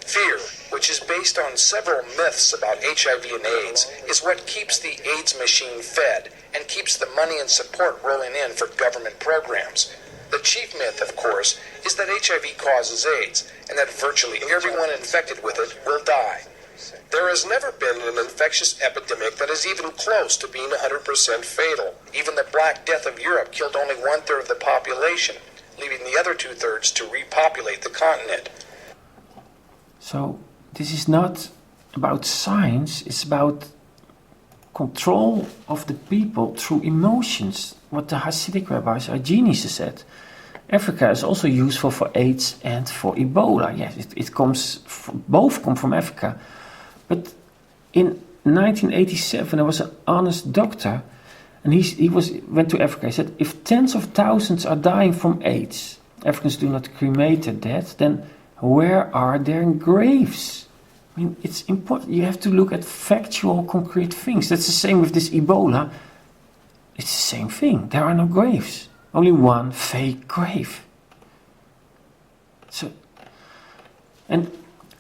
Fear, which is based on several myths about HIV and AIDS, is what keeps the AIDS machine fed and keeps the money and support rolling in for government programs. The chief myth, of course, is that HIV causes AIDS and that virtually everyone infected with it will die. There has never been an infectious epidemic that is even close to being 100% fatal. Even the Black Death of Europe killed only 1/3 of the population, leaving the other 2/3 to repopulate the continent. So this is not about science, it's about control of the people through emotions, what the Hasidic rabbis, our geniuses, said. Africa is also useful for AIDS and for Ebola. Yes, both come from Africa. But in 1987, there was an honest doctor, and he went to Africa. He said, if tens of thousands are dying from AIDS, Africans do not cremate their dead, then where are their graves? I mean, it's important. You have to look at factual, concrete things. That's the same with this Ebola. It's the same thing. There are no graves. Only one fake grave. So, and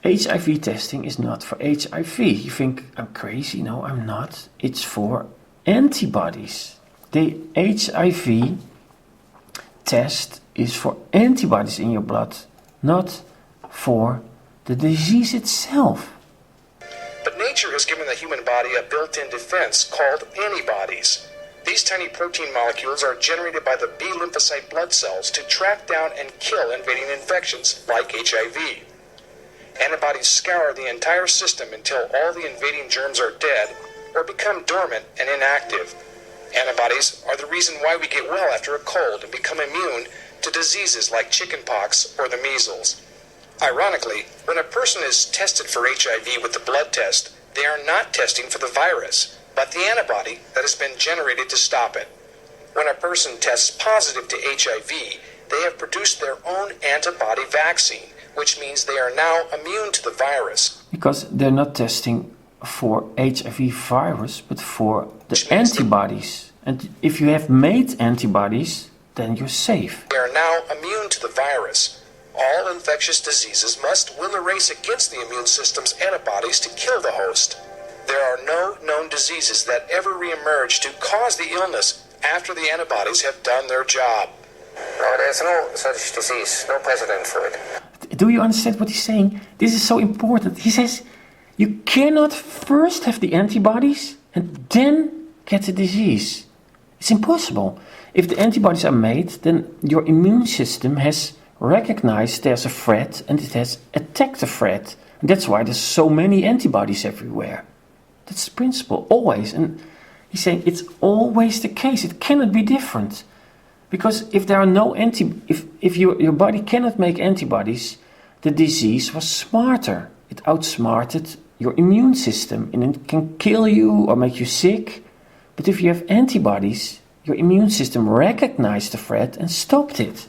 HIV testing is not for HIV. You think I'm crazy? No, I'm not. It's for antibodies. The HIV test is for antibodies in your blood, not for the disease itself. But nature has given the human body a built-in defense called antibodies. These tiny protein molecules are generated by the B lymphocyte blood cells to track down and kill invading infections like HIV. Antibodies scour the entire system until all the invading germs are dead or become dormant and inactive. Antibodies are the reason why we get well after a cold and become immune to diseases like chickenpox or the measles. Ironically, when a person is tested for HIV with the blood test, they are not testing for the virus, but the antibody that has been generated to stop it. When a person tests positive to HIV, they have produced their own antibody vaccine, which means they are now immune to the virus. Because they're not testing for HIV virus, but for the antibodies. And if you have made antibodies, then you're safe. They are now immune to the virus. All infectious diseases must win the race against the immune system's antibodies to kill the host. There are no known diseases that ever reemerge to cause the illness after the antibodies have done their job. No, there's no such disease, no precedent for it. Do you understand what he's saying? This is so important. He says you cannot first have the antibodies and then get the disease. It's impossible. If the antibodies are made, then your immune system has recognized there's a threat and it has attacked the threat. And that's why there's so many antibodies everywhere. That's the principle, always. And he's saying it's always the case. It cannot be different. Because if there are no if your body cannot make antibodies, the disease was smarter. It outsmarted your immune system and it can kill you or make you sick. But if you have antibodies, your immune system recognized the threat and stopped it.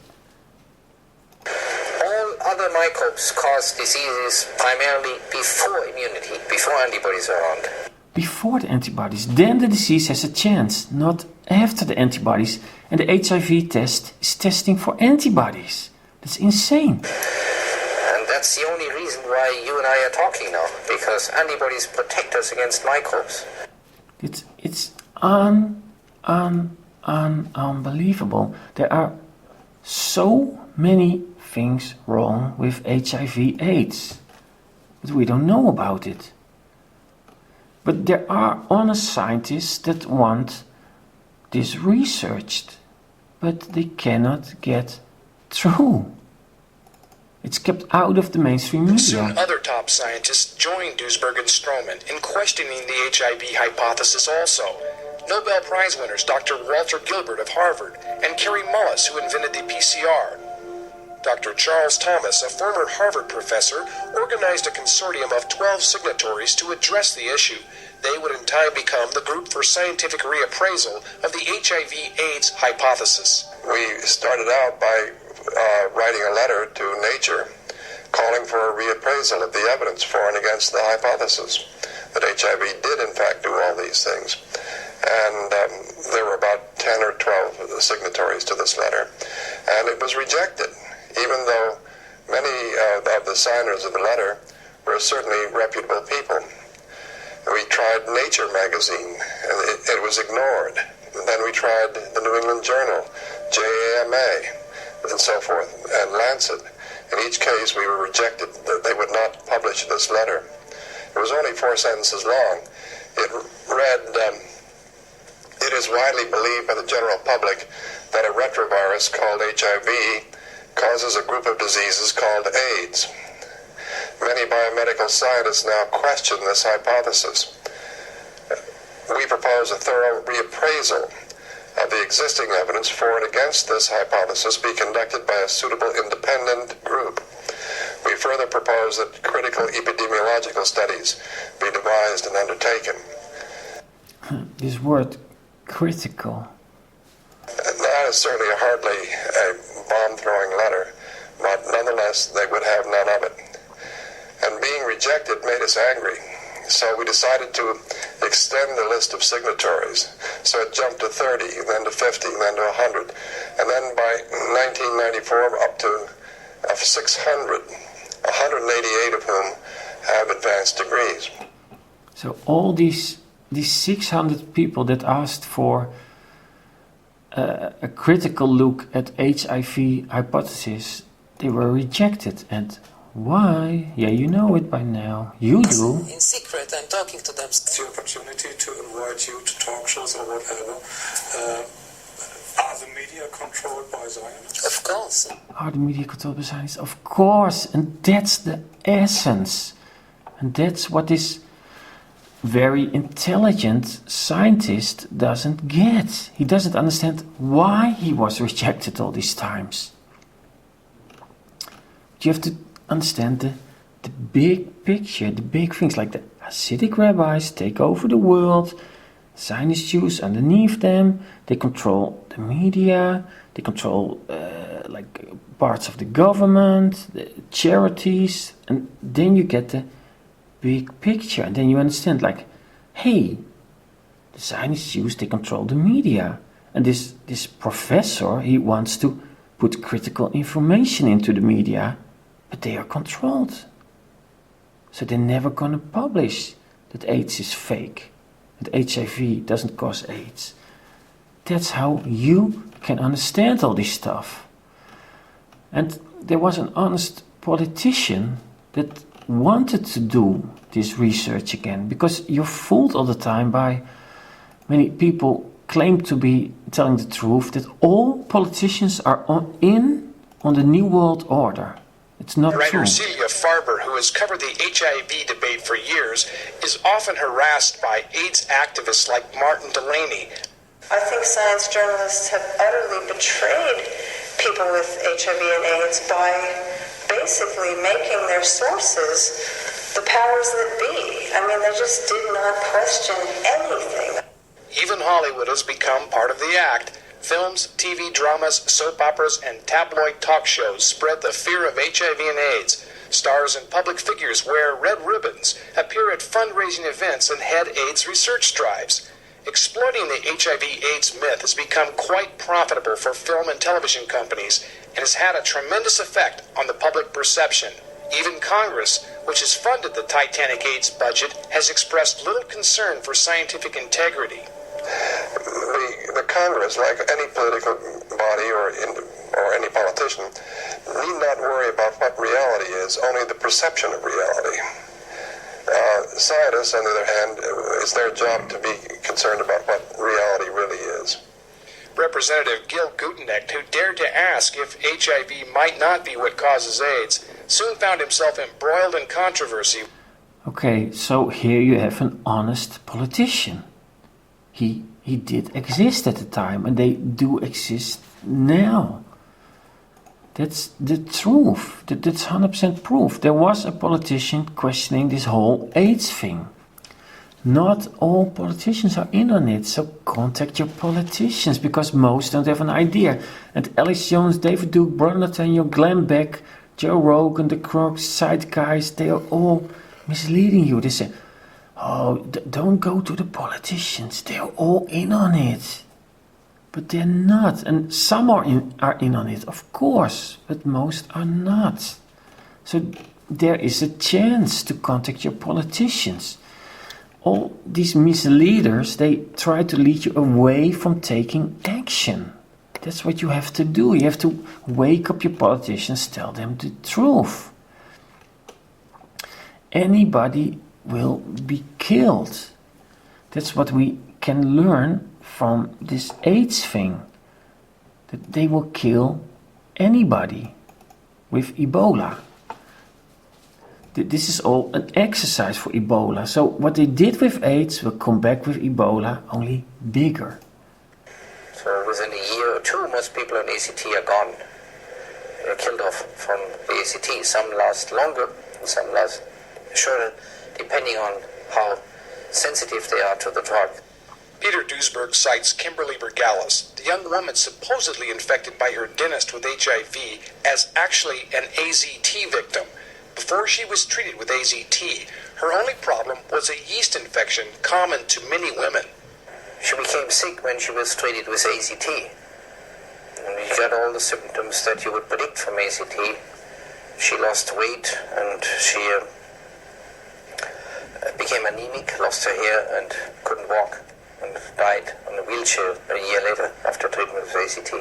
All other microbes cause diseases primarily before immunity, before antibodies are around. Before the antibodies, then the disease has a chance, not after the antibodies. And the HIV test is testing for antibodies. That's insane. And that's the only reason why you and I are talking now, because antibodies protect us against microbes. It's unbelievable. There are so many things wrong with HIV/AIDS, but we don't know about it. But there are honest scientists that want this researched, but they cannot get through. It's kept out of the mainstream media. Soon other top scientists joined Duisberg and Stroman in questioning the HIV hypothesis also. Nobel Prize winners Dr. Walter Gilbert of Harvard and Carrie Mullis, who invented the PCR. Dr. Charles Thomas, a former Harvard professor, organized a consortium of 12 signatories to address the issue. They would in time become the Group for Scientific Reappraisal of the HIV/AIDS hypothesis. We started out by writing a letter to Nature calling for a reappraisal of the evidence for and against the hypothesis that HIV did in fact do all these things. And there were about 10 or 12 signatories to this letter, and it was rejected, even though many of the signers of the letter were certainly reputable people. We tried Nature magazine, and it was ignored. And then we tried the New England Journal, JAMA, and so forth, and Lancet. In each case, we were rejected. They would not publish this letter. It was only 4 sentences long. It read, it is widely believed by the general public that a retrovirus called HIV causes a group of diseases called AIDS. Many biomedical scientists now question this hypothesis. We propose a thorough reappraisal of the existing evidence for and against this hypothesis be conducted by a suitable independent group. We further propose that critical epidemiological studies be devised and undertaken. This word, critical. That is certainly hardly a bomb-throwing letter, but nonetheless they would have none of it. And being rejected made us angry, so we decided to extend the list of signatories. So it jumped to 30, then to 50, then to 100, and then by 1994 up to 600, 188 of whom have advanced degrees. So all these 600 people that asked for a critical look at HIV hypothesis, they were rejected. And why? Yeah, you know it by now. You do. In secret, I'm talking to them. The opportunity to invite you to talk shows or whatever. Are the media controlled by Zionists? Of course. Are the media controlled by Zionists? Of course. And that's the essence. And that's what this very intelligent scientist doesn't get. He doesn't understand why he was rejected all these times. You have to understand the big picture, the big things, like the Hasidic rabbis take over the world, Zionist Jews underneath them, they control the media, they control like parts of the government, the charities, and then you get the big picture, and then you understand, like, hey, the Zionist Jews, they control the media, and this professor, he wants to put critical information into the media, but they are controlled. So they're never going to publish that AIDS is fake, that HIV doesn't cause AIDS. That's how you can understand all this stuff. And there was an honest politician that wanted to do this research again, because you're fooled all the time by many people claim to be telling the truth, that all politicians are on the New World Order. It's not Writer true. Celia Farber, who has covered the HIV debate for years, is often harassed by AIDS activists like Martin Delaney. I think science journalists have utterly betrayed people with HIV and AIDS by basically making their sources the powers that be. I mean, they just did not question anything. Even Hollywood has become part of the act. Films, TV dramas, soap operas, and tabloid talk shows spread the fear of HIV and AIDS. Stars and public figures wear red ribbons, appear at fundraising events, and head AIDS research drives. Exploiting the HIV/AIDS myth has become quite profitable for film and television companies and has had a tremendous effect on the public perception. Even Congress, which has funded the Titanic AIDS budget, has expressed little concern for scientific integrity. The Congress, like any political body or any politician, need not worry about what reality is, only the perception of reality. Scientists, on the other hand, it's their job to be concerned about what reality really is. Representative Gil Gutenecht, who dared to ask if HIV might not be what causes AIDS, soon found himself embroiled in controversy. Okay, so here you have an honest politician. He did exist at the time, and they do exist now. That's the truth. That's 100% proof. There was a politician questioning this whole AIDS thing. Not all politicians are in on it, so contact your politicians, because most don't have an idea. And Alex Jones, David Duke, Brian Nathaniel, Glenn Beck, Joe Rogan, the Crocs, Side Guys, they are all misleading you. They say, oh, don't go to the politicians, they are all in on it. But they're not, and some are in on it, of course, but most are not. So there is a chance to contact your politicians. All these misleaders, they try to lead you away from taking action. That's what you have to do. You have to wake up your politicians, tell them the truth. Anybody will be killed. That's what we can learn from this AIDS thing. That they will kill anybody with Ebola. This is all an exercise for Ebola. So what they did with AIDS will come back with Ebola, only bigger. So within a year or two, most people on ACT are gone. They're killed off from the ACT. Some last longer, and some last shorter, depending on how sensitive they are to the drug. Peter Duesberg cites Kimberly Bergalis, the young woman supposedly infected by her dentist with HIV, as actually an AZT victim. Before she was treated with AZT, her only problem was a yeast infection common to many women. She became sick when she was treated with AZT. And she got all the symptoms that you would predict from AZT. She lost weight and she became anemic, lost her hair and couldn't walk, and died on a wheelchair a year later after treatment with AZT.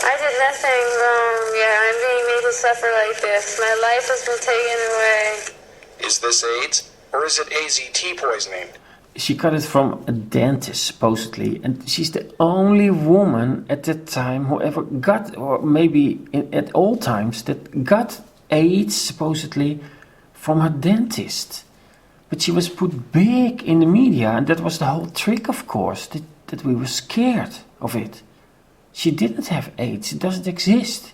I did nothing wrong. Yeah, I'm being made to suffer like this. My life has been taken away. Is this AIDS or is it AZT poisoning? She got it from a dentist, supposedly, and she's the only woman at that time who ever got, or maybe at all times, that got AIDS, supposedly, from her dentist. But she was put big in the media, and that was the whole trick, of course, that we were scared of it. She didn't have AIDS, it doesn't exist.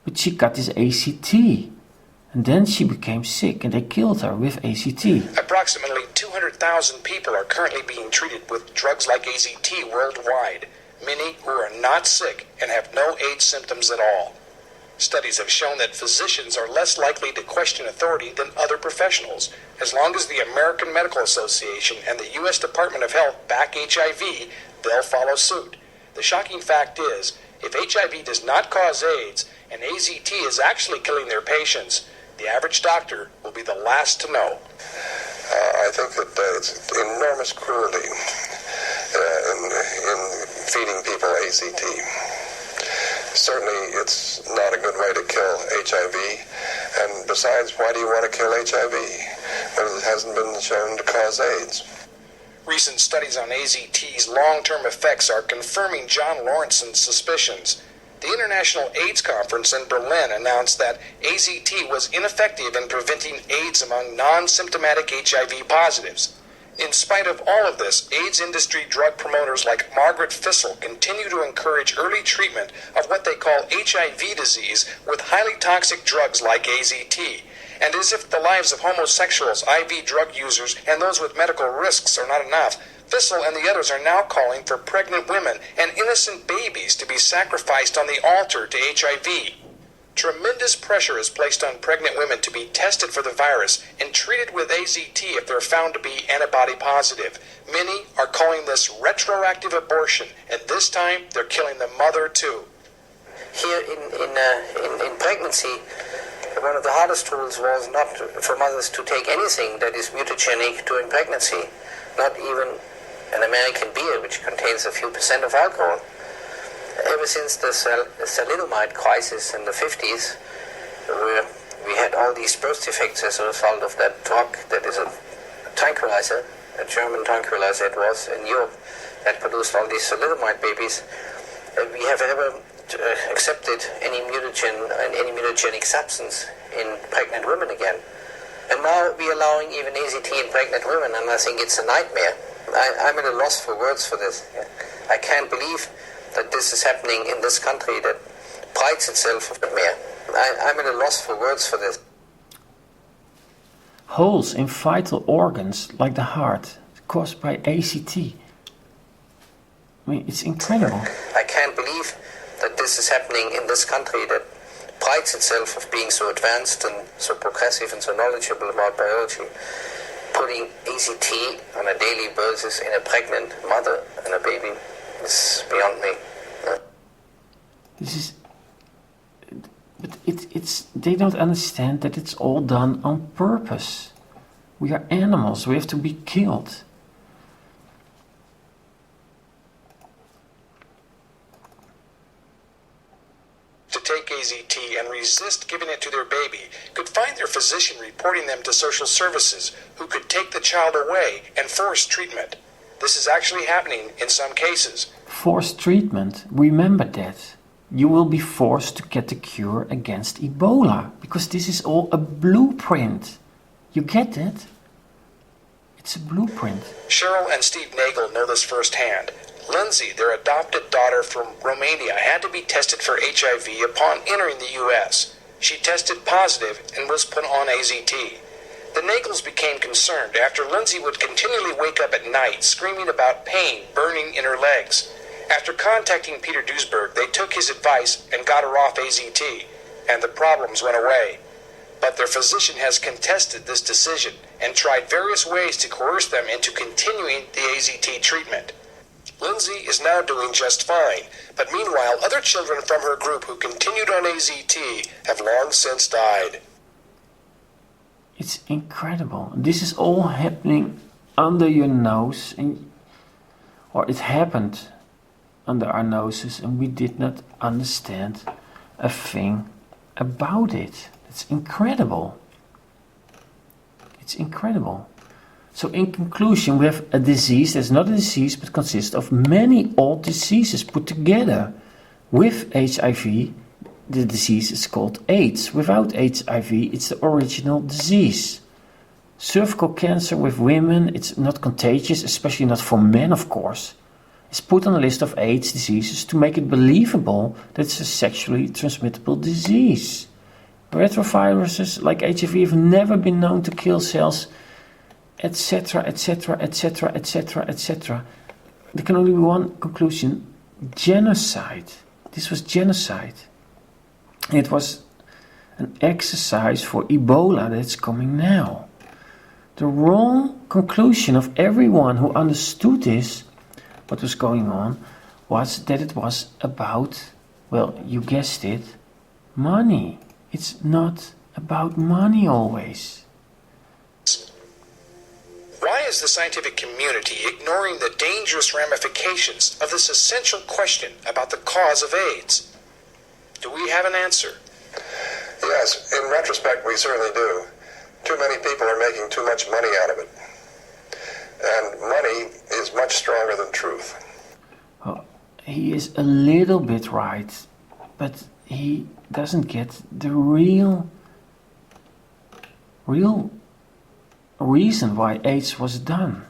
But she got this ACT, and then she became sick, and they killed her with ACT. Approximately 200,000 people are currently being treated with drugs like AZT worldwide, many who are not sick and have no AIDS symptoms at all. Studies have shown that physicians are less likely to question authority than other professionals. As long as the American Medical Association and the U.S. Department of Health back HIV, they'll follow suit. The shocking fact is, if HIV does not cause AIDS and AZT is actually killing their patients, the average doctor will be the last to know. I think that it's enormous cruelty in feeding people AZT. Certainly, it's not a good way to kill HIV. And besides, why do you want to kill HIV when it hasn't been shown to cause AIDS? Recent studies on AZT's long-term effects are confirming John Lawrence's suspicions. The International AIDS Conference in Berlin announced that AZT was ineffective in preventing AIDS among non-symptomatic HIV positives. In spite of all of this, AIDS industry drug promoters like Margaret Fissel continue to encourage early treatment of what they call HIV disease with highly toxic drugs like AZT. And as if the lives of homosexuals, IV drug users, and those with medical risks are not enough, Fissel and the others are now calling for pregnant women and innocent babies to be sacrificed on the altar to HIV. Tremendous pressure is placed on pregnant women to be tested for the virus and treated with AZT if they're found to be antibody positive. Many are calling this retroactive abortion, and this time they're killing the mother too. Here in pregnancy, one of the hardest rules was not for mothers to take anything that is mutagenic during pregnancy, not even an American beer, which contains a few % of alcohol. Ever since the thalidomide crisis in the 50s, where we had all these birth defects as a result of that drug that is a tranquilizer, a German tranquilizer it was in Europe, that produced all these thalidomide babies, we have ever accepted any mutagen and any mutagenic substance in pregnant women again. And now we're allowing even AZT in pregnant women, and I think it's a nightmare. I'm at a loss for words for this. I can't believe that this is happening in this country, that prides itself of mehr. I'm at a loss for words for this. Holes in vital organs like the heart caused by ACT. I mean, it's incredible. I can't believe that this is happening in this country that prides itself of being so advanced and so progressive and so knowledgeable about biology. Putting ACT on a daily basis in a pregnant mother and a baby is beyond me. This is... But it's they don't understand that it's all done on purpose. We are animals, we have to be killed. To take AZT and resist giving it to their baby could find their physician reporting them to social services, who could take the child away and force treatment. This is actually happening in some cases. Forced treatment, remember that. You will be forced to get the cure against Ebola, because this is all a blueprint. You get that? It's a blueprint. Cheryl and Steve Nagel know this firsthand. Lindsay, their adopted daughter from Romania, had to be tested for HIV upon entering the U.S. She tested positive and was put on AZT. The Nagels became concerned after Lindsay would continually wake up at night screaming about pain burning in her legs. After contacting Peter Duesberg, they took his advice and got her off AZT, and the problems went away. But their physician has contested this decision and tried various ways to coerce them into continuing the AZT treatment. Lindsay is now doing just fine, but meanwhile, other children from her group who continued on AZT have long since died. It's incredible. This is all happening under your nose, or it happened under our noses, and we did not understand a thing about it. It's incredible. It's incredible. So in conclusion, we have a disease that's not a disease but consists of many old diseases put together. With HIV, the disease is called AIDS. Without HIV, it's the original disease. Cervical cancer with women, it's not contagious, especially not for men, of course. It's put on a list of AIDS diseases to make it believable that it's a sexually transmittable disease. Retroviruses like HIV have never been known to kill cells, etc., etc., etc., etc., etc. There can only be one conclusion: genocide. This was genocide. It was an exercise for Ebola that's coming now. The wrong conclusion of everyone who understood this, what was going on, was that it was about, well, you guessed it, money. It's not about money always. Why is the scientific community ignoring the dangerous ramifications of this essential question about the cause of AIDS? Do we have an answer? Yes, in retrospect, we certainly do. Too many people are making too much money out of it. And money is much stronger than truth. Well, he is a little bit right, but he doesn't get the real reason why AIDS was done.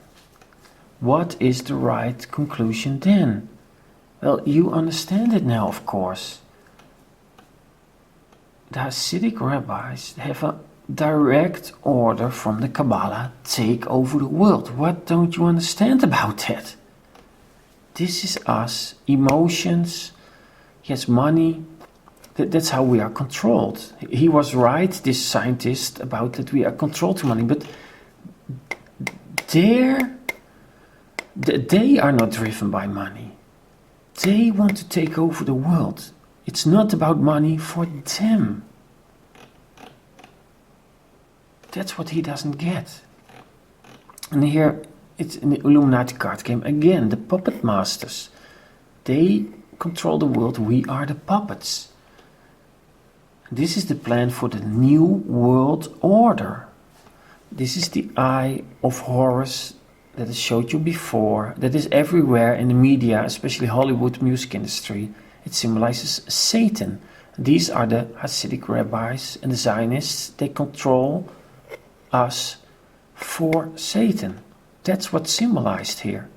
What is the right conclusion then? Well, you understand it now, of course. The Hasidic rabbis have a direct order from the Kabbalah: take over the world. What don't you understand about that? This is us, emotions, yes, money. That's how we are controlled. He was right, this scientist, about that we are controlled to money, but they are not driven by money. They want to take over the world. It's not about money for them. That's what he doesn't get. And here, it's in the Illuminati card game again, the puppet masters. They control the world, we are the puppets. This is the plan for the new world order. This is the eye of Horus that I showed you before, that is everywhere in the media, especially Hollywood music industry. It symbolizes Satan. These are the Hasidic rabbis and the Zionists. They control us for Satan. That's what's symbolized here.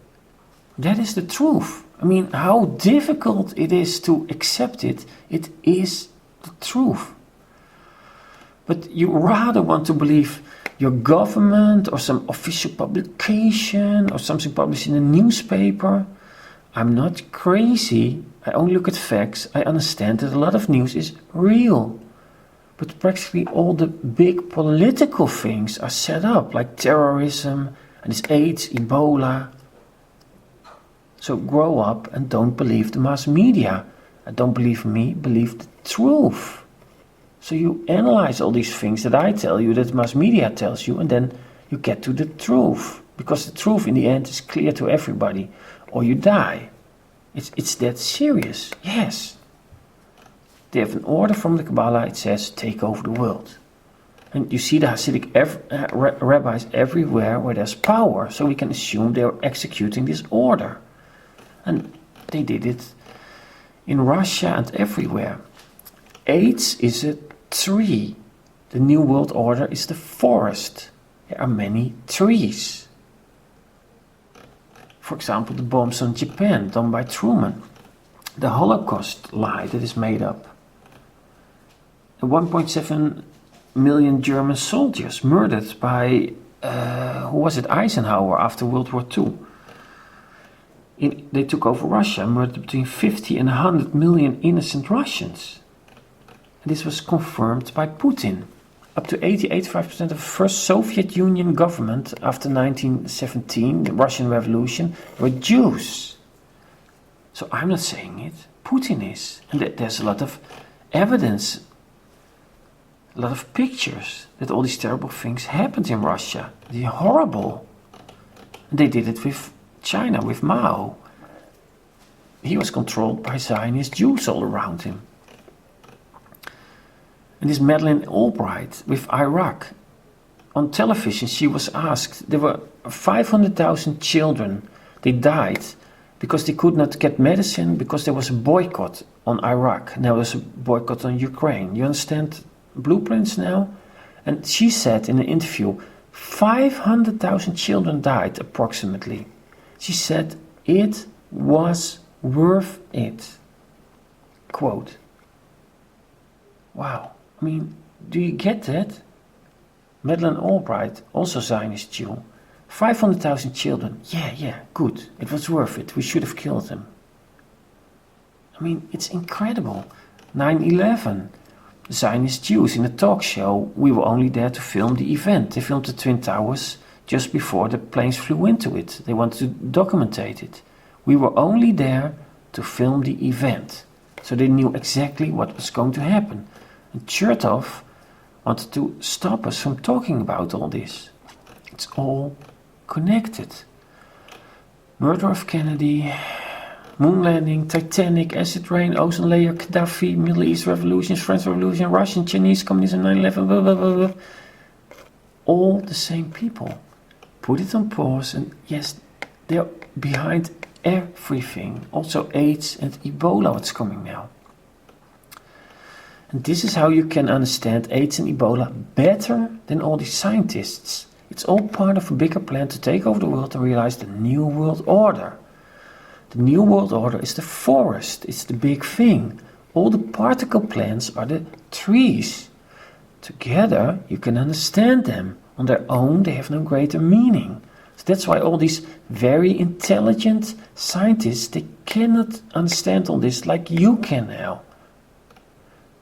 That is the truth. I mean, how difficult it is to accept it. It is the truth. But you rather want to believe your government or some official publication or something published in a newspaper. I'm not crazy. I only look at facts. I understand that a lot of news is real. But practically all the big political things are set up, like terrorism and this AIDS, Ebola. So grow up and don't believe the mass media. And don't believe me, believe the truth. So you analyze all these things that I tell you, that mass media tells you, and then you get to the truth. Because the truth in the end is clear to everybody, or you die. It's that serious, yes. They have an order from the Kabbalah, it says, take over the world. And you see the Hasidic rabbis everywhere where there's power, so we can assume they're executing this order. And they did it in Russia and everywhere. AIDS is a tree. The New World Order is the forest. There are many trees. For example, the bombs on Japan done by Truman. The Holocaust lie that is made up. The 1.7 million German soldiers murdered by, Eisenhower after World War II. They took over Russia and murdered between 50 and 100 million innocent Russians. And this was confirmed by Putin. Up to 80-85% of the first Soviet Union government after 1917, the Russian Revolution, were Jews. So I'm not saying it, Putin is. And there's a lot of evidence, a lot of pictures that all these terrible things happened in Russia. They're horrible. And they did it with China, with Mao. He was controlled by Zionist Jews all around him. And this Madeleine Albright with Iraq. On television she was asked, there were 500,000 children. They died because they could not get medicine because there was a boycott on Iraq. Now there's a boycott on Ukraine. You understand blueprints now? And she said in an interview, 500,000 children died approximately. She said it was worth it. Quote. Wow. I mean, do you get that? Madeleine Albright, also Zionist Jew. 500,000 children. Yeah, good. It was worth it. We should have killed them. I mean, it's incredible. 9/11. Zionist Jews in a talk show. We were only there to film the event. They filmed the Twin Towers just before the planes flew into it. They wanted to document it. We were only there to film the event. So they knew exactly what was going to happen. And Chertoff wanted to stop us from talking about all this. It's all connected. Murder of Kennedy, moon landing, Titanic, acid rain, ozone layer, Gaddafi, Middle East revolutions, French Revolution, Russian, Chinese, communism, 9/11, blah, blah, blah, blah. All the same people. Put it on pause and yes, they're behind everything. Also AIDS and Ebola, what's coming now. And this is how you can understand AIDS and Ebola better than all these scientists. It's all part of a bigger plan to take over the world and realize the New World Order. The New World Order is the forest, it's the big thing. All the particle plants are the trees. Together you can understand them. On their own they have no greater meaning. So that's why all these very intelligent scientists, they cannot understand all this like you can now.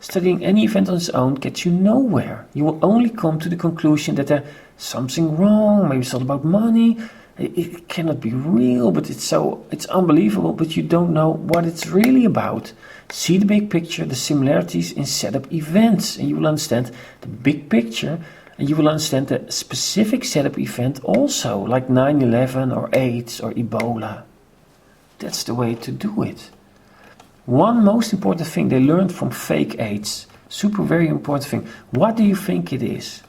Studying any event on its own gets you nowhere. You will only come to the conclusion that there's something wrong, maybe it's all about money. It cannot be real, but it's unbelievable, but you don't know what it's really about. See the big picture, the similarities in setup events, and you will understand the big picture, and you will understand the specific setup event also, like 9/11 or AIDS or Ebola. That's the way to do it. One most important thing they learned from fake AIDS, super very important thing. What do you think it is?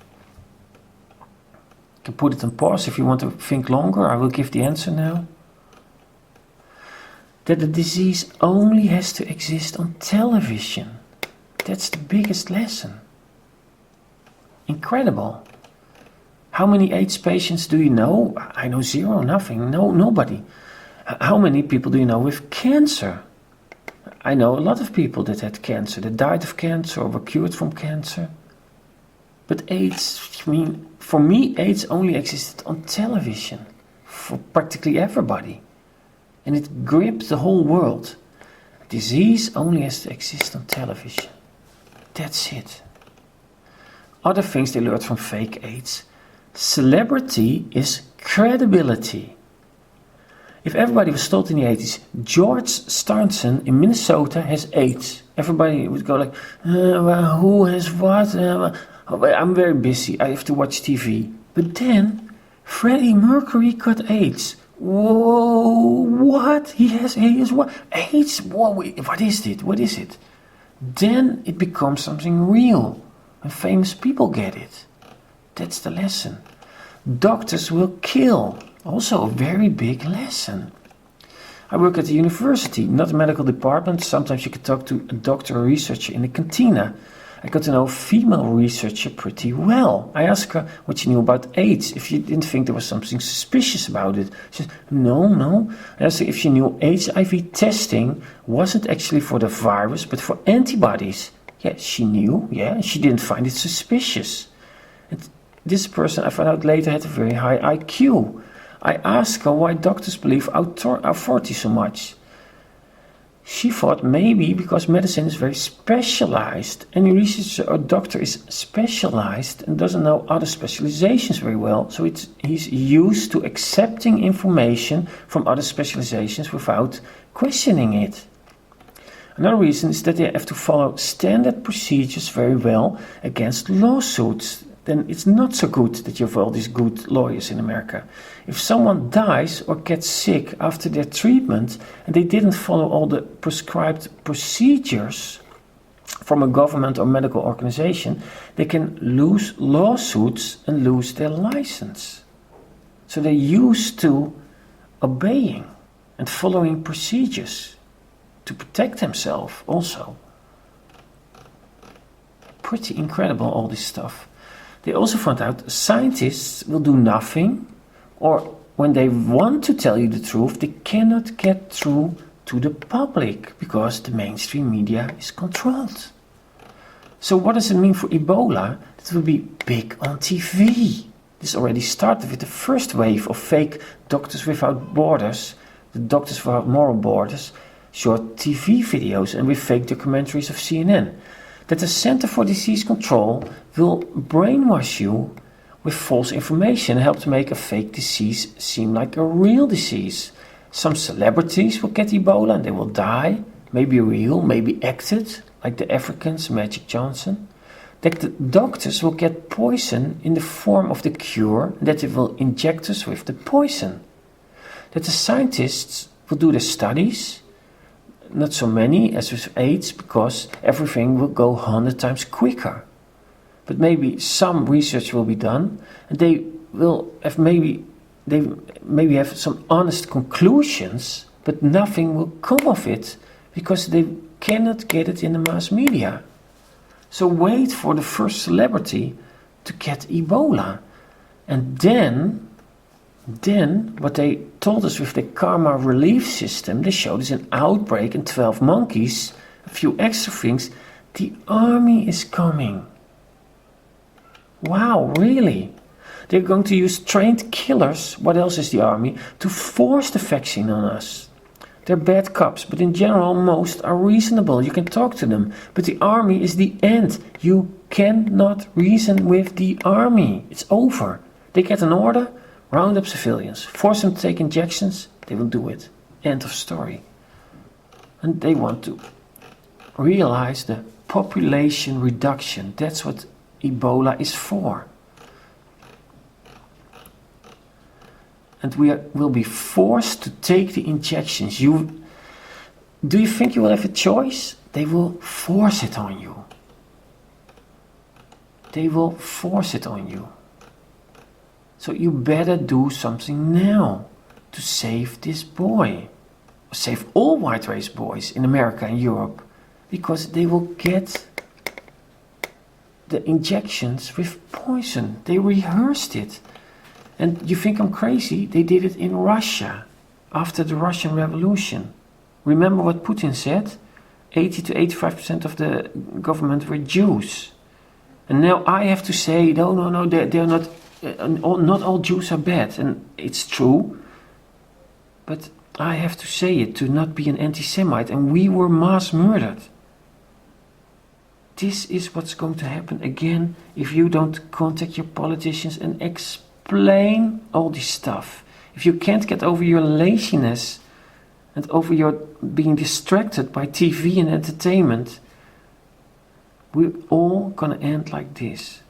You can put it on pause if you want to think longer. I will give the answer now. That the disease only has to exist on television. That's the biggest lesson. Incredible. How many AIDS patients do you know? I know zero, nothing, nobody. How many people do you know with cancer? I know a lot of people that had cancer, that died of cancer or were cured from cancer. But AIDS, for me, AIDS only existed on television for practically everybody. And it gripped the whole world. Disease only has to exist on television. That's it. Other things they learned from fake AIDS. Celebrity is credibility. If everybody was told in the 80s, George Staunton in Minnesota has AIDS, everybody would go like, well, who has what? I'm very busy, I have to watch TV. But then, Freddie Mercury got AIDS. Whoa, what? He has what? AIDS? Whoa, what is it? What is it? Then it becomes something real, and famous people get it. That's the lesson. Doctors will kill. Also a very big lesson. I work at the university, not a medical department. Sometimes you can talk to a doctor or researcher in the cantina. I got to know a female researcher pretty well. I asked her what she knew about AIDS, if she didn't think there was something suspicious about it. She said, no. I asked her if she knew HIV testing wasn't actually for the virus, but for antibodies. Yeah, she knew, and she didn't find it suspicious. And this person, I found out later, had a very high IQ. I asked her why doctors believe authority so much. She thought maybe because medicine is very specialized. Any researcher or doctor is specialized and doesn't know other specializations very well. So he's used to accepting information from other specializations without questioning it. Another reason is that they have to follow standard procedures very well against lawsuits. Then it's not so good that you have all these good lawyers in America. If someone dies or gets sick after their treatment and they didn't follow all the prescribed procedures from a government or medical organization, they can lose lawsuits and lose their license. So they're used to obeying and following procedures to protect themselves also. Pretty incredible, all this stuff. They also found out scientists will do nothing, or when they want to tell you the truth, they cannot get through to the public because the mainstream media is controlled. So what does it mean for Ebola? It will be big on TV. This already started with the first wave of fake Doctors Without Borders, the Doctors Without Moral Borders, short TV videos and with fake documentaries of CNN. That the Center for Disease Control will brainwash you with false information and help to make a fake disease seem like a real disease. Some celebrities will get Ebola and they will die, maybe real, maybe acted, like the Africans, Magic Johnson. That the doctors will get poison in the form of the cure, and that they will inject us with the poison. That the scientists will do the studies, not so many as with AIDS, because everything will go 100 times quicker. But maybe some research will be done, and they will have maybe have some honest conclusions, but nothing will come of it because they cannot get it in the mass media. So wait for the first celebrity to get Ebola, and then what they told us with the karma relief system, they showed us an outbreak and 12 monkeys, a few extra things. The army is coming. Wow, really? They're going to use trained killers, what else is the army, to force the vaccine on us. They're bad cops, but in general most are reasonable. You can talk to them, but the army is the end. You cannot reason with the army. It's over. They get an order, round up civilians, force them to take injections, they will do it. End of story. And they want to realize the population reduction. That's what Ebola is for. And we will be forced to take the injections. Do you think you will have a choice? They will force it on you. They will force it on you. So you better do something now to save this boy. Save all white race boys in America and Europe. Because they will get the injections with poison. They rehearsed it. And you think I'm crazy? They did it in Russia. after the Russian Revolution. Remember what Putin said? 80 to 85% of the government were Jews. And now I have to say, no, they're not, not all Jews are bad. And it's true. But I have to say it to not be an anti-Semite. And we were mass murdered. This is what's going to happen again if you don't contact your politicians and explain all this stuff. If you can't get over your laziness and over your being distracted by TV and entertainment, we're all gonna end like this.